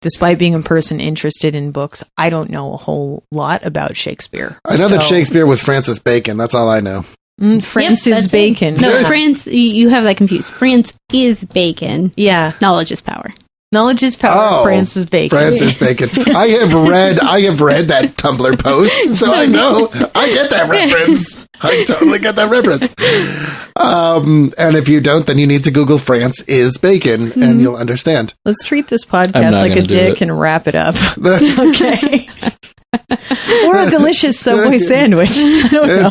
despite being a person interested in books, I don't know a whole lot about Shakespeare. I know that Shakespeare was Francis Bacon. That's all I know. Francis Bacon. No, you have that confused. France is Bacon. Yeah. Knowledge is power. Knowledge is power. Francis Bacon. Francis Bacon. I have read that Tumblr post, so I know. I get that reference. I totally get that reference. And if you don't, then you need to Google France is Bacon, and you'll understand. Let's treat this podcast like a dick and wrap it up. Okay. Or a delicious Subway sandwich. I don't know.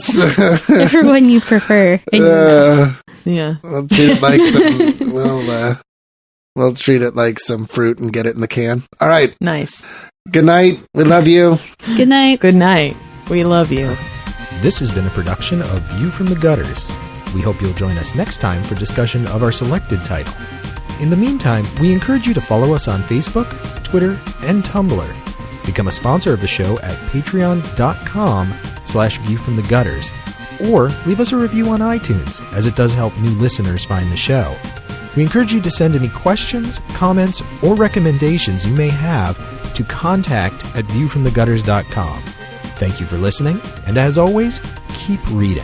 Whichever one you prefer. Yeah. We'll treat it like we'll treat it like some fruit and get it in the can. All right. Nice. Good night. We love you. Good night. Good night. We love you. This has been a production of View from the Gutters. We hope you'll join us next time for discussion of our selected title. In the meantime, we encourage you to follow us on Facebook, Twitter, and Tumblr. Become a sponsor of the show at patreon.com/viewfromthegutters, or leave us a review on iTunes, as it does help new listeners find the show. We encourage you to send any questions, comments, or recommendations you may have to contact@viewfromthegutters.com. Thank you for listening, and as always, keep reading.